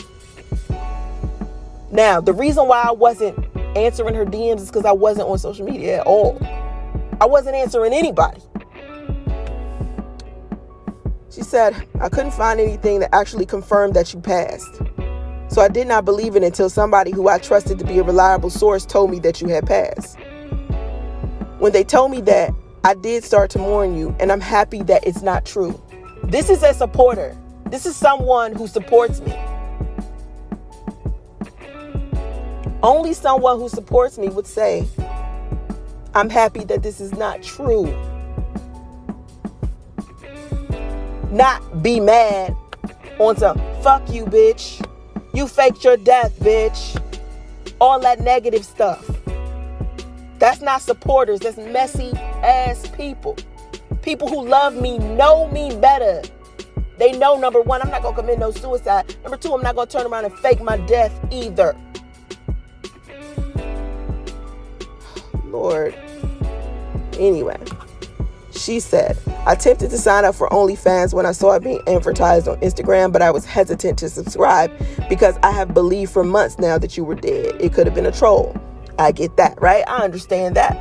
Now, the reason why I wasn't answering her DMs is because I wasn't on social media at all. I wasn't answering anybody. She said, I couldn't find anything that actually confirmed that you passed. So I did not believe it until somebody who I trusted to be a reliable source told me that you had passed. When they told me that, I did start to mourn you, and I'm happy that it's not true. This is a supporter. This is someone who supports me. Only someone who supports me would say, I'm happy that this is not true. Not be mad on some, fuck you, bitch. You faked your death, bitch. All that negative stuff. That's not supporters. That's messy ass people. People who love me know me better. They know, number one, I'm not going to commit no suicide. Number two, I'm not going to turn around and fake my death either. Lord. Anyway, she said, I attempted to sign up for OnlyFans when I saw it being advertised on Instagram, but I was hesitant to subscribe because I have believed for months now that you were dead. It could have been a troll. I get that, right? I understand that.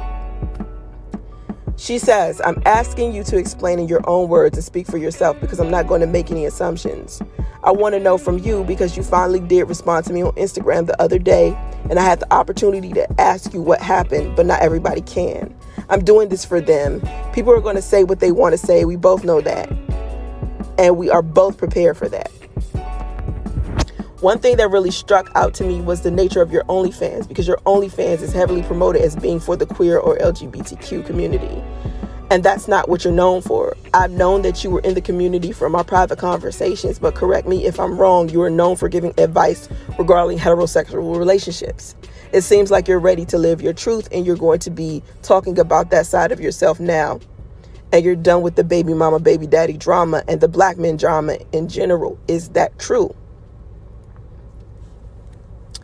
She says, I'm asking you to explain in your own words and speak for yourself because I'm not going to make any assumptions. I want to know from you because you finally did respond to me on Instagram the other day, and I had the opportunity to ask you what happened, but not everybody can. I'm doing this for them. People are going to say what they want to say. We both know that. And we are both prepared for that. One thing that really struck out to me was the nature of your OnlyFans, because your OnlyFans is heavily promoted as being for the queer or LGBTQ community. And that's not what you're known for. I've known that you were in the community from our private conversations, but correct me if I'm wrong, you are known for giving advice regarding heterosexual relationships. It seems like you're ready to live your truth and you're going to be talking about that side of yourself now. And you're done with the baby mama, baby daddy drama and the black men drama in general. Is that true?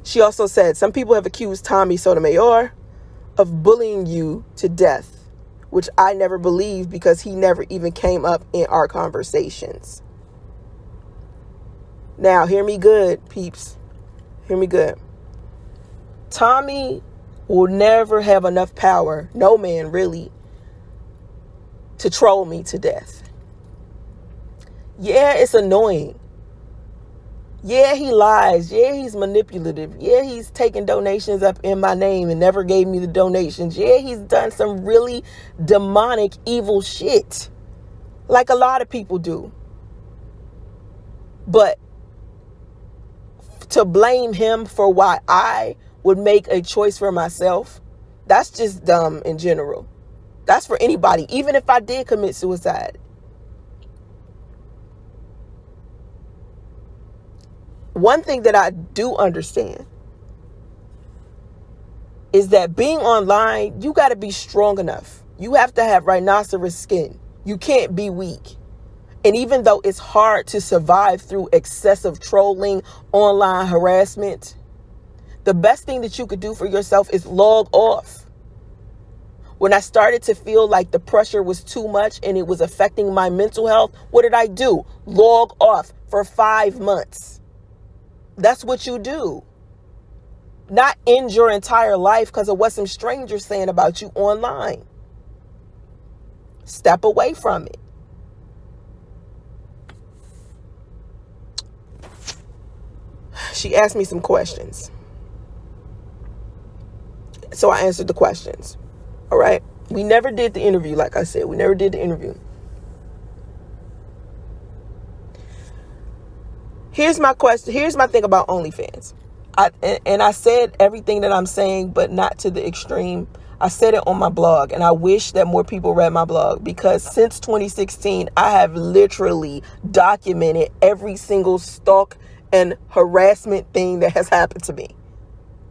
She also said, some people have accused Tommy Sotomayor of bullying you to death, which I never believed because he never even came up in our conversations. Now, hear me good, peeps. Hear me good. Tommy will never have enough power, no man really, to troll me to death. Yeah, it's annoying. Yeah, he lies. Yeah, he's manipulative. Yeah, he's taking donations up in my name and never gave me the donations. Yeah, he's done some really demonic, evil shit. Like a lot of people do. But to blame him for why I would make a choice for myself, that's just dumb in general. That's for anybody, even if I did commit suicide. One thing that I do understand is that being online, you got to be strong enough. You have to have rhinoceros skin. You can't be weak. And even though it's hard to survive through excessive trolling, online harassment, the best thing that you could do for yourself is log off. When I started to feel like the pressure was too much and it was affecting my mental health, what did I do? Log off for 5 months. That's what you do. Not end your entire life because of what some strangers saying about you online. Step away from it. She asked me some questions. So I answered the questions. All right. We never did the interview. Like I said, we never did the interview. Here's my question. Here's my thing about OnlyFans. I said everything that I'm saying, but not to the extreme. I said it on my blog, and I wish that more people read my blog, because since 2016, I have literally documented every single stalk and harassment thing that has happened to me.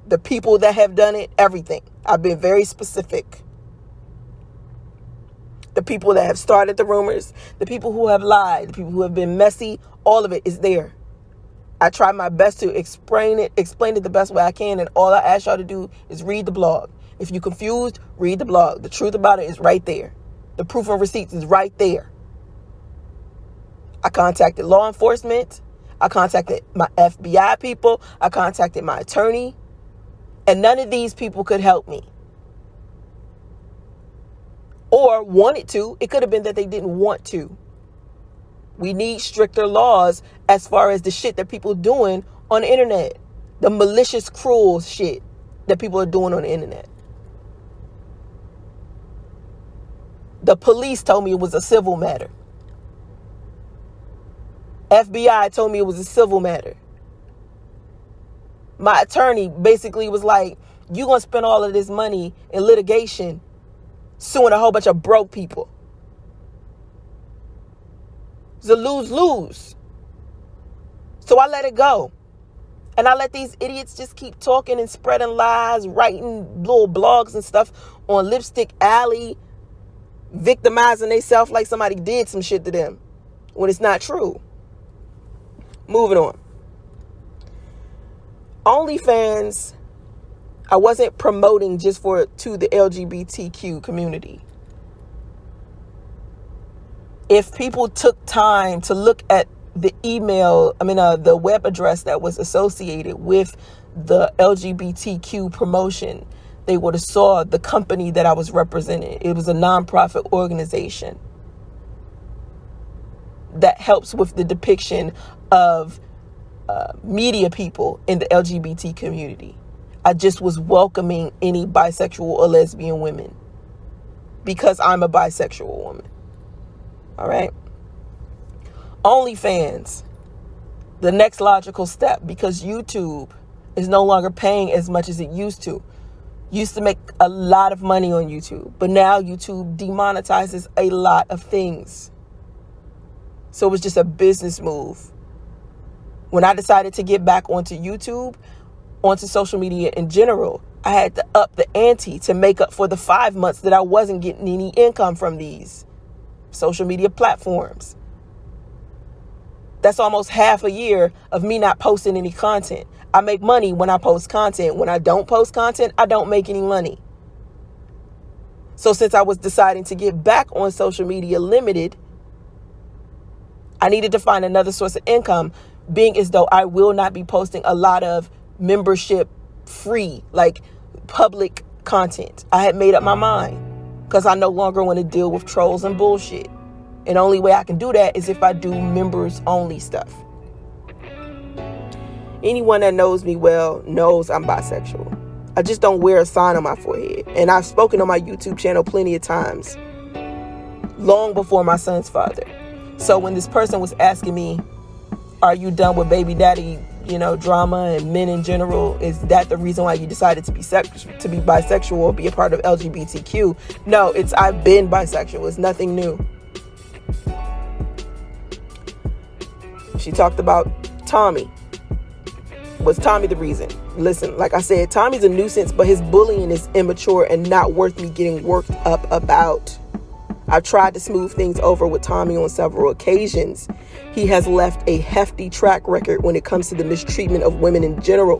The people that have done it, everything. I've been very specific. The people that have started the rumors, the people who have lied, the people who have been messy, all of it is there. I try my best to explain it the best way I can, and all I ask y'all to do is read the blog. If you're confused, read the blog. The truth about it is right there. The proof and receipts is right there. I contacted law enforcement. I contacted my FBI people. I contacted my attorney. And none of these people could help me. Or wanted to. It could have been that they didn't want to. We need stricter laws as far as the shit that people are doing on the internet. The malicious, cruel shit that people are doing on the internet. The police told me it was a civil matter. FBI told me it was a civil matter. My attorney basically was like, you're going to spend all of this money in litigation suing a whole bunch of broke people. It's a lose-lose. So I let it go. And I let these idiots just keep talking and spreading lies, writing little blogs and stuff on Lipstick Alley, victimizing themselves like somebody did some shit to them when it's not true. Moving on. OnlyFans, I wasn't promoting just to the LGBTQ community. If people took time to look at the the web address that was associated with the LGBTQ promotion, they would have saw the company that I was representing. It was a nonprofit organization that helps with the depiction of media people in the LGBT community. I just was welcoming any bisexual or lesbian women because I'm a bisexual woman. All right. OnlyFans, the next logical step, because YouTube is no longer paying as much as it used to. Used to make a lot of money on YouTube, but now YouTube demonetizes a lot of things. So it was just a business move. When I decided to get back onto YouTube, onto social media in general, I had to up the ante to make up for the 5 months that I wasn't getting any income from these social media platforms. That's almost half a year of me not posting any content. I make money when I post content. When I don't post content, I don't make any money. So since I was deciding to get back on social media limited, I needed to find another source of income, being as though I will not be posting a lot of membership free, like public content. I had made up my mind because I no longer want to deal with trolls and bullshit. And the only way I can do that is if I do members only stuff. Anyone that knows me well knows I'm bisexual. I just don't wear a sign on my forehead. And I've spoken on my YouTube channel plenty of times, long before my son's father. So when this person was asking me, are you done with baby daddy drama and men in general, is that the reason why you decided to be bisexual or be a part of LGBTQ? No, I've been bisexual. It's nothing new. She talked about Tommy. Was Tommy the reason? Listen, like I said, Tommy's a nuisance, but his bullying is immature and not worth me getting worked up about. I've tried to smooth things over with Tommy on several occasions. He has left a hefty track record when it comes to the mistreatment of women in general.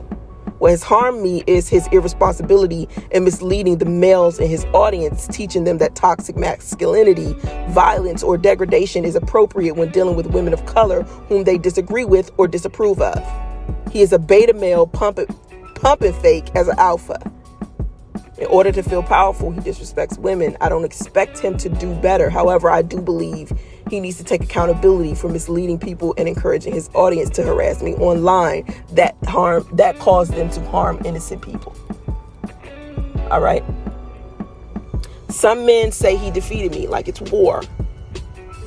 What has harmed me is his irresponsibility in misleading the males in his audience, teaching them that toxic masculinity, violence, or degradation is appropriate when dealing with women of color whom they disagree with or disapprove of. He is a beta male pump and fake as an alpha. In order to feel powerful, he disrespects women. I don't expect him to do better. However, I do believe he needs to take accountability for misleading people and encouraging his audience to harass me online that caused them to harm innocent people. All right. Some men say he defeated me like it's war.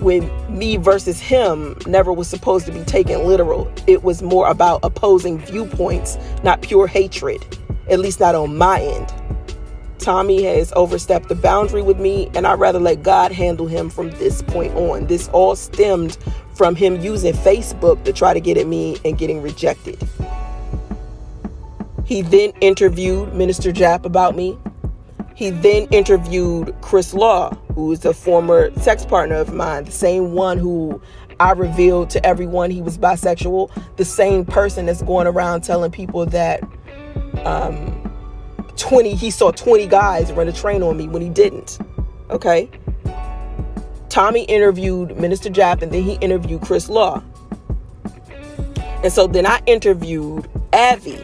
When me versus him never was supposed to be taken literal. It was more about opposing viewpoints, not pure hatred, at least not on my end. Tommy has overstepped the boundary with me, and I'd rather let God handle him from this point on. This all stemmed from him using Facebook to try to get at me and getting rejected. He then interviewed Minister Jap about me. He then interviewed Chris Law, who is a former sex partner of mine, the same one who I revealed to everyone he was bisexual, the same person that's going around telling people that he saw 20 guys run a train on me when he didn't. Okay. Tommy interviewed Minister Jap, and then he interviewed Chris Law. And so then I interviewed Avi,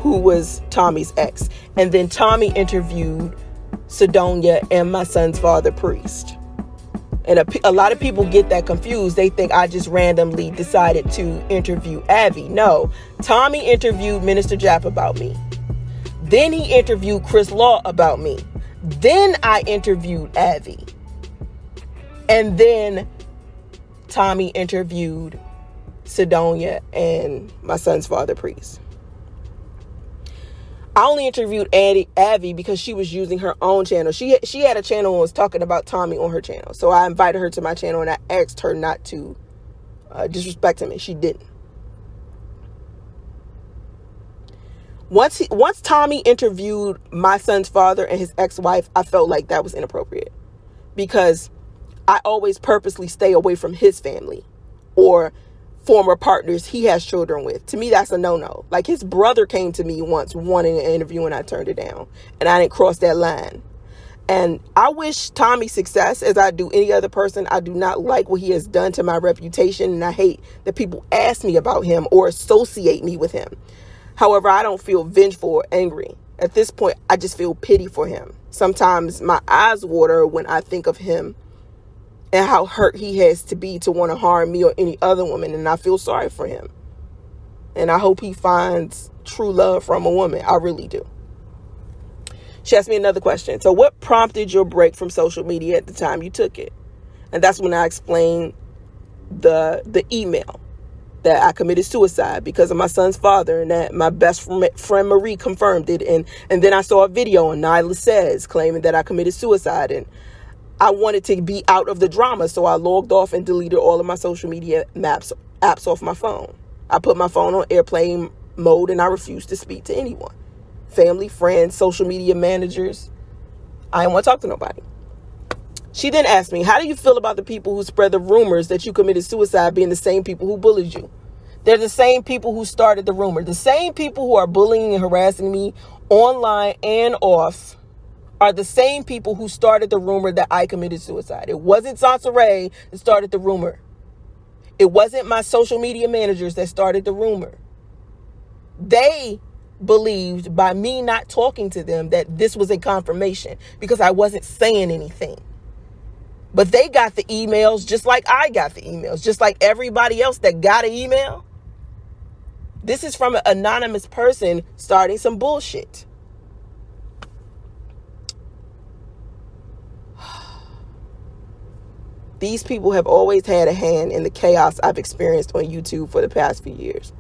who was Tommy's ex. And then Tommy interviewed Sidonia and my son's father, Priest. And a lot of people get that confused. They think I just randomly decided to interview Avi. No, Tommy interviewed Minister Jap about me. Then he interviewed Chris Law about me. Then I interviewed Avi. And then Tommy interviewed Sidonia and my son's father, Priest. I only interviewed Avi because she was using her own channel. She had a channel and was talking about Tommy on her channel. So I invited her to my channel and I asked her not to disrespect him, and she didn't. Once Tommy interviewed my son's father and his ex-wife, I felt like that was inappropriate because I always purposely stay away from his family or former partners he has children with. To me, that's a no-no. Like, his brother came to me once wanting an interview and I turned it down, and I didn't cross that line. And I wish Tommy success as I do any other person. I do not like what he has done to my reputation, and I hate that people ask me about him or associate me with him. However, I don't feel vengeful or angry. At this point, I just feel pity for him. Sometimes my eyes water when I think of him and how hurt he has to be to want to harm me or any other woman, and I feel sorry for him. And I hope he finds true love from a woman. I really do. She asked me another question. So what prompted your break from social media at the time you took it? And that's when I explained the email that I committed suicide because of my son's father, and that my best friend Marie confirmed it. And then I saw a video on Nyla Says claiming that I committed suicide, and I wanted to be out of the drama. So I logged off and deleted all of my social media apps off my phone. I put my phone on airplane mode and I refused to speak to anyone. Family, friends, social media managers. I didn't want to talk to nobody. She then asked me, how do you feel about the people who spread the rumors that you committed suicide being the same people who bullied you? They're the same people who started the rumor. The same people who are bullying and harassing me online and off are the same people who started the rumor that I committed suicide. It wasn't Soncerae that started the rumor. It wasn't my social media managers that started the rumor. They believed by me not talking to them that this was a confirmation because I wasn't saying anything. But they got the emails just like I got the emails, just like everybody else that got an email. This is from an anonymous person starting some bullshit. These people have always had a hand in the chaos I've experienced on YouTube for the past few years.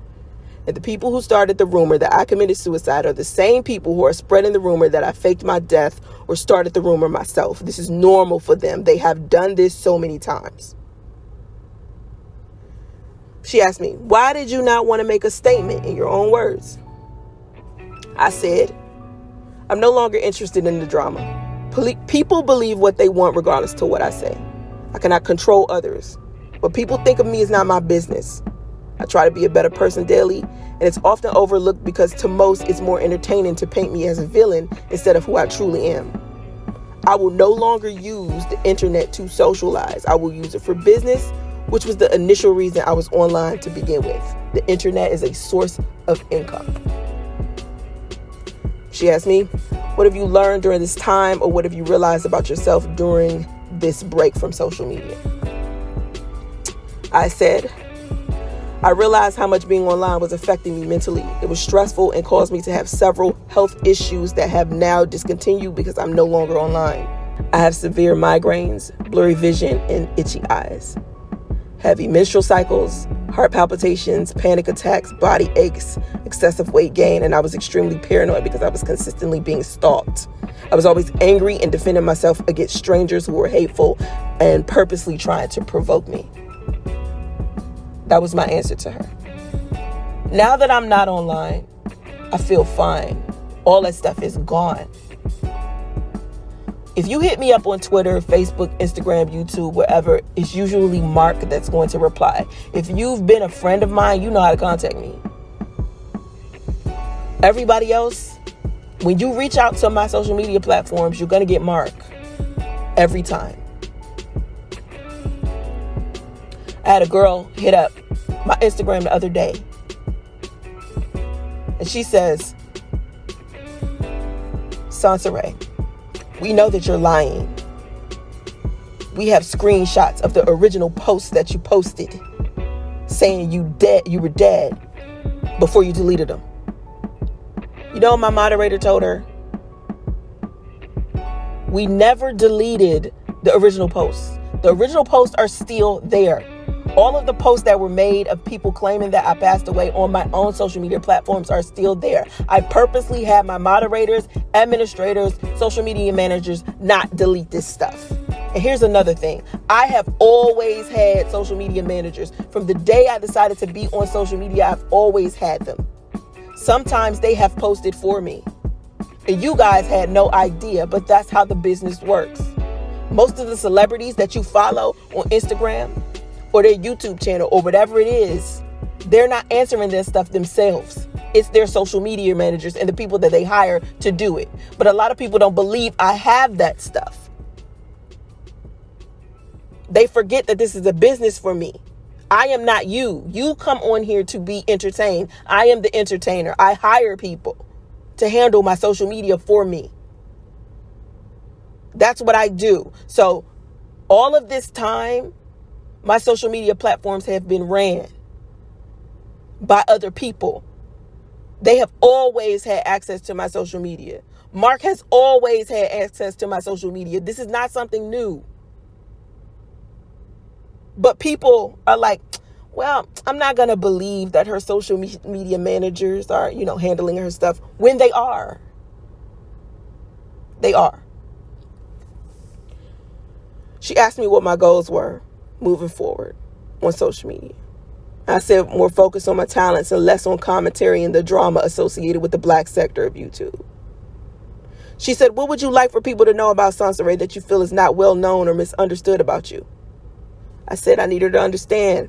And the people who started the rumor that I committed suicide are the same people who are spreading the rumor that I faked my death or started the rumor myself. This is normal for them. They have done this so many times. She asked me, why did you not want to make a statement in your own words? I said, I'm no longer interested in the drama. People believe what they want regardless to what I say. I cannot control others. What people think of me is not my business. I try to be a better person daily, and it's often overlooked because to most it's more entertaining to paint me as a villain instead of who I truly am. I will no longer use the internet to socialize. I will use it for business, which was the initial reason I was online to begin with. The internet is a source of income. She asked me, what have you learned during this time, or what have you realized about yourself during this break from social media? I said, I realized how much being online was affecting me mentally. It was stressful and caused me to have several health issues that have now discontinued because I'm no longer online. I have severe migraines, blurry vision, and itchy eyes. Heavy menstrual cycles, heart palpitations, panic attacks, body aches, excessive weight gain, and I was extremely paranoid because I was consistently being stalked. I was always angry and defending myself against strangers who were hateful and purposely trying to provoke me. That was my answer to her. Now that I'm not online, I feel fine. All that stuff is gone. If you hit me up on Twitter, Facebook, Instagram, YouTube, wherever, it's usually Mark that's going to reply. If you've been a friend of mine, you know how to contact me. Everybody else, when you reach out to my social media platforms, you're going to get Mark every time. I had a girl hit up my Instagram the other day, and she says, Soncerae, we know that you're lying. We have screenshots of the original posts that you posted saying you were dead before you deleted them. You know what my moderator told her? We never deleted the original posts. The original posts are still there. All of the posts that were made of people claiming that I passed away on my own social media platforms are still there. I purposely had my moderators, administrators, social media managers not delete this stuff. And here's another thing. I have always had social media managers. From the day I decided to be on social media, I've always had them. Sometimes they have posted for me. And you guys had no idea, but that's how the business works. Most of the celebrities that you follow on Instagram or their YouTube channel or whatever it is, they're not answering this stuff themselves. It's their social media managers and the people that they hire to do it. But a lot of people don't believe I have that stuff. They forget that this is a business for me. I am not you. You come on here to be entertained. I am the entertainer. I hire people to handle my social media for me. That's what I do. So all of this time, my social media platforms have been ran by other people. They have always had access to my social media. Mark has always had access to my social media. This is not something new. But people are like, well, I'm not going to believe that her social media managers are, handling her stuff when they are. They are. She asked me what my goals were moving forward on social media. I said more focus on my talents and less on commentary and the drama associated with the black sector of YouTube. She said, what would you like for people to know about Soncerae that you feel is not well known or misunderstood about you? I said I need her to understand.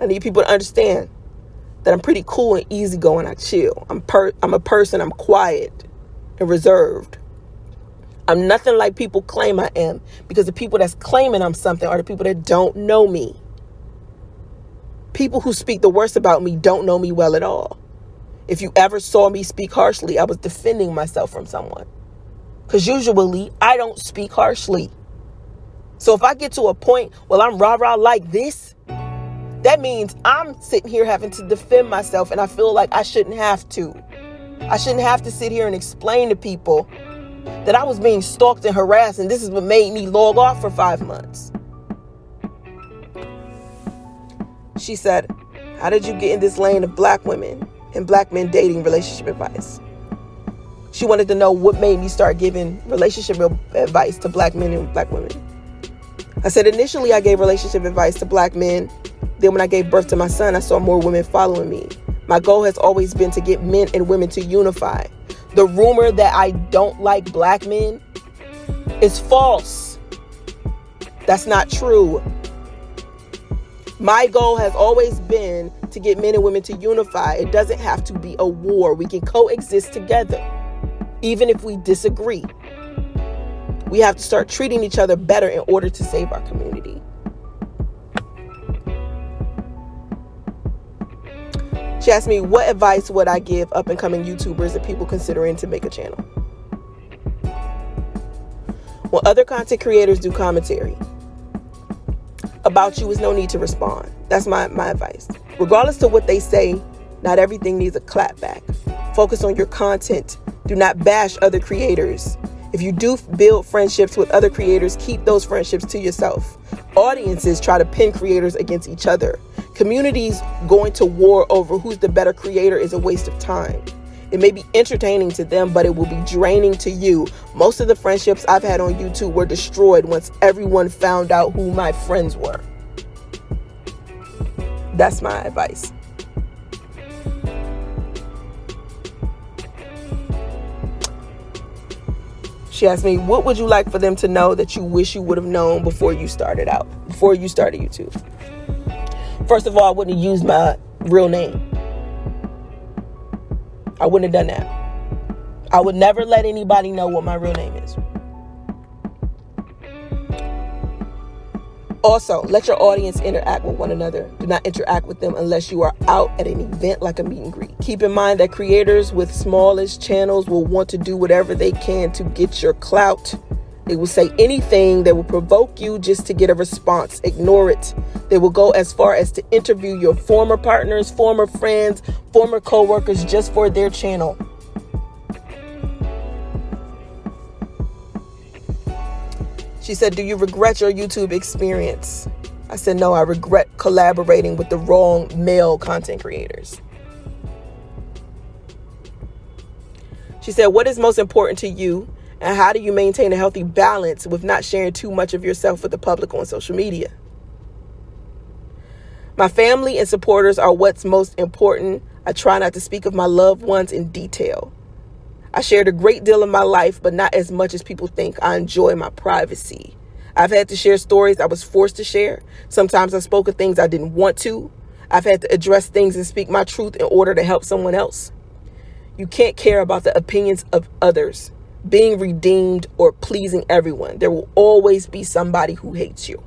I need people to understand that I'm pretty cool and easygoing. I chill. I'm a person. I'm quiet and reserved. I'm nothing like people claim I am, because the people that's claiming I'm something are the people that don't know me. People who speak the worst about me don't know me well at all. If you ever saw me speak harshly, I was defending myself from someone. Because usually I don't speak harshly. So if I get to a point, well, I'm rah-rah like this, that means I'm sitting here having to defend myself, and I feel like I shouldn't have to. I shouldn't have to sit here and explain to people that I was being stalked and harassed, and this is what made me log off for 5 months. She said, how did you get in this lane of black women and black men dating relationship advice. She wanted to know what made me start giving relationship advice to black men and black women. I said, initially I gave relationship advice to black men. Then when I gave birth to my son, I saw more women following me. My goal has always been to get men and women to unify. The rumor that I don't like black men is false. That's not true. My goal has always been to get men and women to unify. It doesn't have to be a war. We can coexist together, even if we disagree. We have to start treating each other better in order to save our community. She asked me, what advice would I give up and coming YouTubers and people considering to make a channel? When other content creators do commentary about you, is no need to respond. That's my advice. Regardless of what they say, not everything needs a clap back. Focus on your content. Do not bash other creators. If you do build friendships with other creators, keep those friendships to yourself. Audiences try to pin creators against each other. Communities going to war over who's the better creator is a waste of time. It may be entertaining to them, but it will be draining to you. Most of the friendships I've had on YouTube were destroyed once everyone found out who my friends were. That's my advice. She asked me, what would you like for them to know that you wish you would have known before you started YouTube? First of all, I wouldn't have used my real name. I wouldn't have done that. I would never let anybody know what my real name is. Also, let your audience interact with one another. Do not interact with them unless you are out at an event like a meet and greet. Keep in mind that creators with smallest channels will want to do whatever they can to get your clout. They will say anything that will provoke you just to get a response. Ignore it. They will go as far as to interview your former partners, former friends, former co-workers just for their channel. She said, do you regret your YouTube experience? I said, no, I regret collaborating with the wrong male content creators. She said, what is most important to you? And how do you maintain a healthy balance with not sharing too much of yourself with the public on social media? My family and supporters are what's most important. I try not to speak of my loved ones in detail. I shared a great deal of my life, but not as much as people think. I enjoy my privacy. I've had to share stories I was forced to share. Sometimes I spoke of things I didn't want to. I've had to address things and speak my truth in order to help someone else. You can't care about the opinions of others, being redeemed, or pleasing everyone. There will always be somebody who hates you.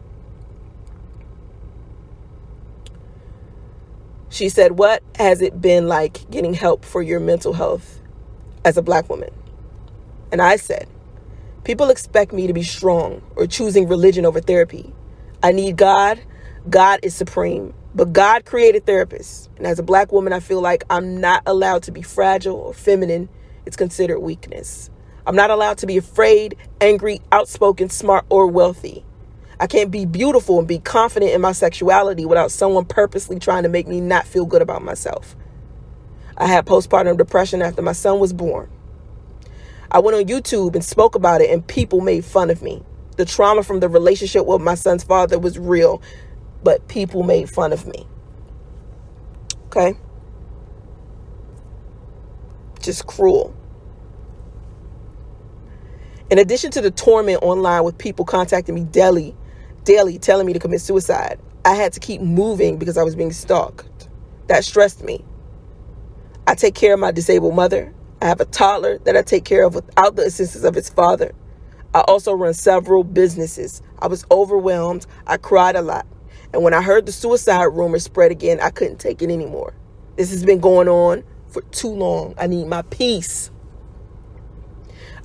She said, what has it been like getting help for your mental health as a black woman? And I said, people expect me to be strong or choosing religion over therapy. I need God. God is supreme. But God created therapists. And as a black woman, I feel like I'm not allowed to be fragile or feminine. It's considered weakness. I'm not allowed to be afraid, angry, outspoken, smart, or wealthy. I can't be beautiful and be confident in my sexuality without someone purposely trying to make me not feel good about myself. I had postpartum depression after my son was born. I went on YouTube and spoke about it, and people made fun of me. The trauma from the relationship with my son's father was real, but people made fun of me. Okay? Just cruel. In addition to the torment online with people contacting me daily telling me to commit suicide, I had to keep moving because I was being stalked. That stressed me. I take care of my disabled mother. I have a toddler that I take care of without the assistance of his father. I also run several businesses. I was overwhelmed. I cried a lot. And when I heard the suicide rumors spread again, I couldn't take it anymore. This has been going on for too long. I need my peace.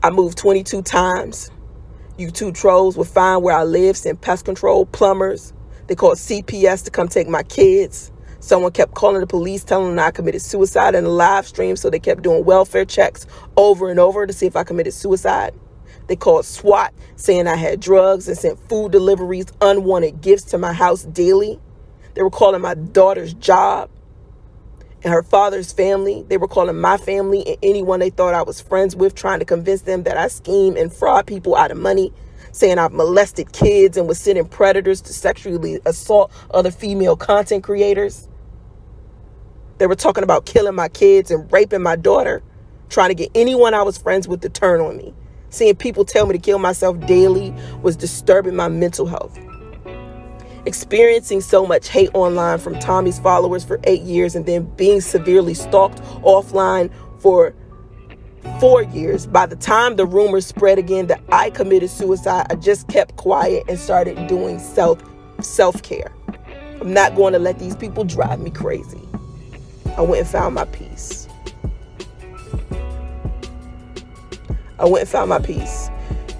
I moved 22 times. YouTube trolls would find where I live, send pest control, plumbers. They called CPS to come take my kids. Someone kept calling the police, telling them I committed suicide in a live stream, so they kept doing welfare checks over and over to see if I committed suicide. They called SWAT, saying I had drugs, and sent food deliveries, unwanted gifts to my house daily. They were calling my daughter's job. and her father's family. They were calling my family and anyone they thought I was friends with, trying to convince them that I scheme and fraud people out of money, saying I've molested kids and was sending predators to sexually assault other female content creators. They were talking about killing my kids and raping my daughter, trying to get anyone I was friends with to turn on me. Seeing people tell me to kill myself daily was disturbing my mental health. Experiencing so much hate online from Tommy's followers for 8 years and then being severely stalked offline for 4 years. By the time the rumors spread again that I committed suicide, I just kept quiet and started doing self-care. I'm not going to let these people drive me crazy. I went and found my peace.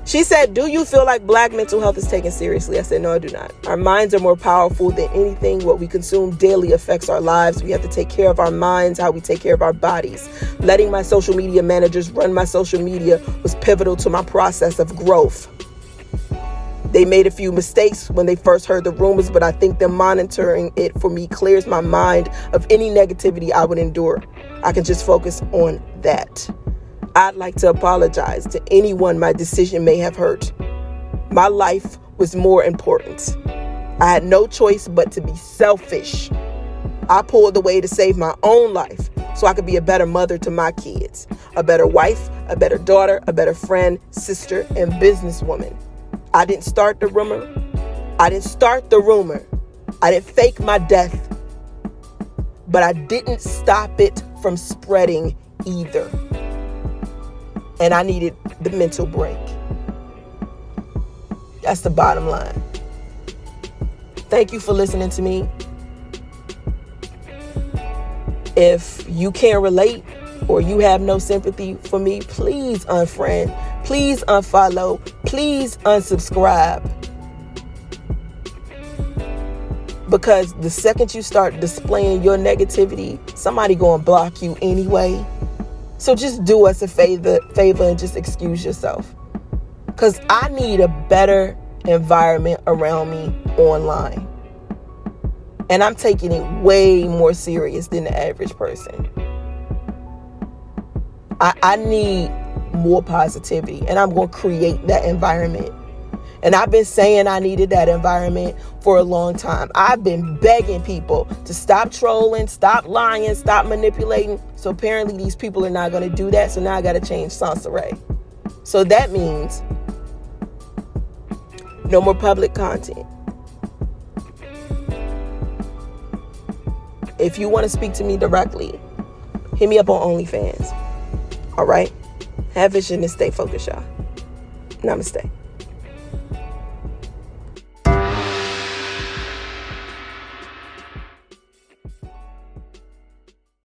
She said, do you feel like Black mental health is taken seriously? I said, no, I do not. Our minds are more powerful than anything. What we consume daily affects our lives. We have to take care of our minds, how we take care of our bodies. Letting my social media managers run my social media was pivotal to my process of growth. They made a few mistakes when they first heard the rumors, but I think them monitoring it for me clears my mind of any negativity I would endure. I can just focus on that. I'd like to apologize to anyone my decision may have hurt. My life was more important. I had no choice but to be selfish. I pulled away to save my own life so I could be a better mother to my kids, a better wife, a better daughter, a better friend, sister, and businesswoman. I didn't start the rumor. I didn't fake my death, but I didn't stop it from spreading either. And I needed the mental break. That's the bottom line. Thank you for listening to me. If you can't relate or you have no sympathy for me, please unfriend, please unfollow, please unsubscribe. Because the second you start displaying your negativity, somebody gonna block you anyway. So just do us a favor and just excuse yourself. Because I need a better environment around me online. And I'm taking it way more serious than the average person. I need more positivity, and I'm going to create that environment. And I've been saying I needed that environment for a long time. I've been begging people to stop trolling, stop lying, stop manipulating. So apparently these people are not going to do that. So now I got to change Soncerae. So that means no more public content. If you want to speak to me directly, hit me up on OnlyFans. All right? Have vision and stay focused, y'all. Namaste.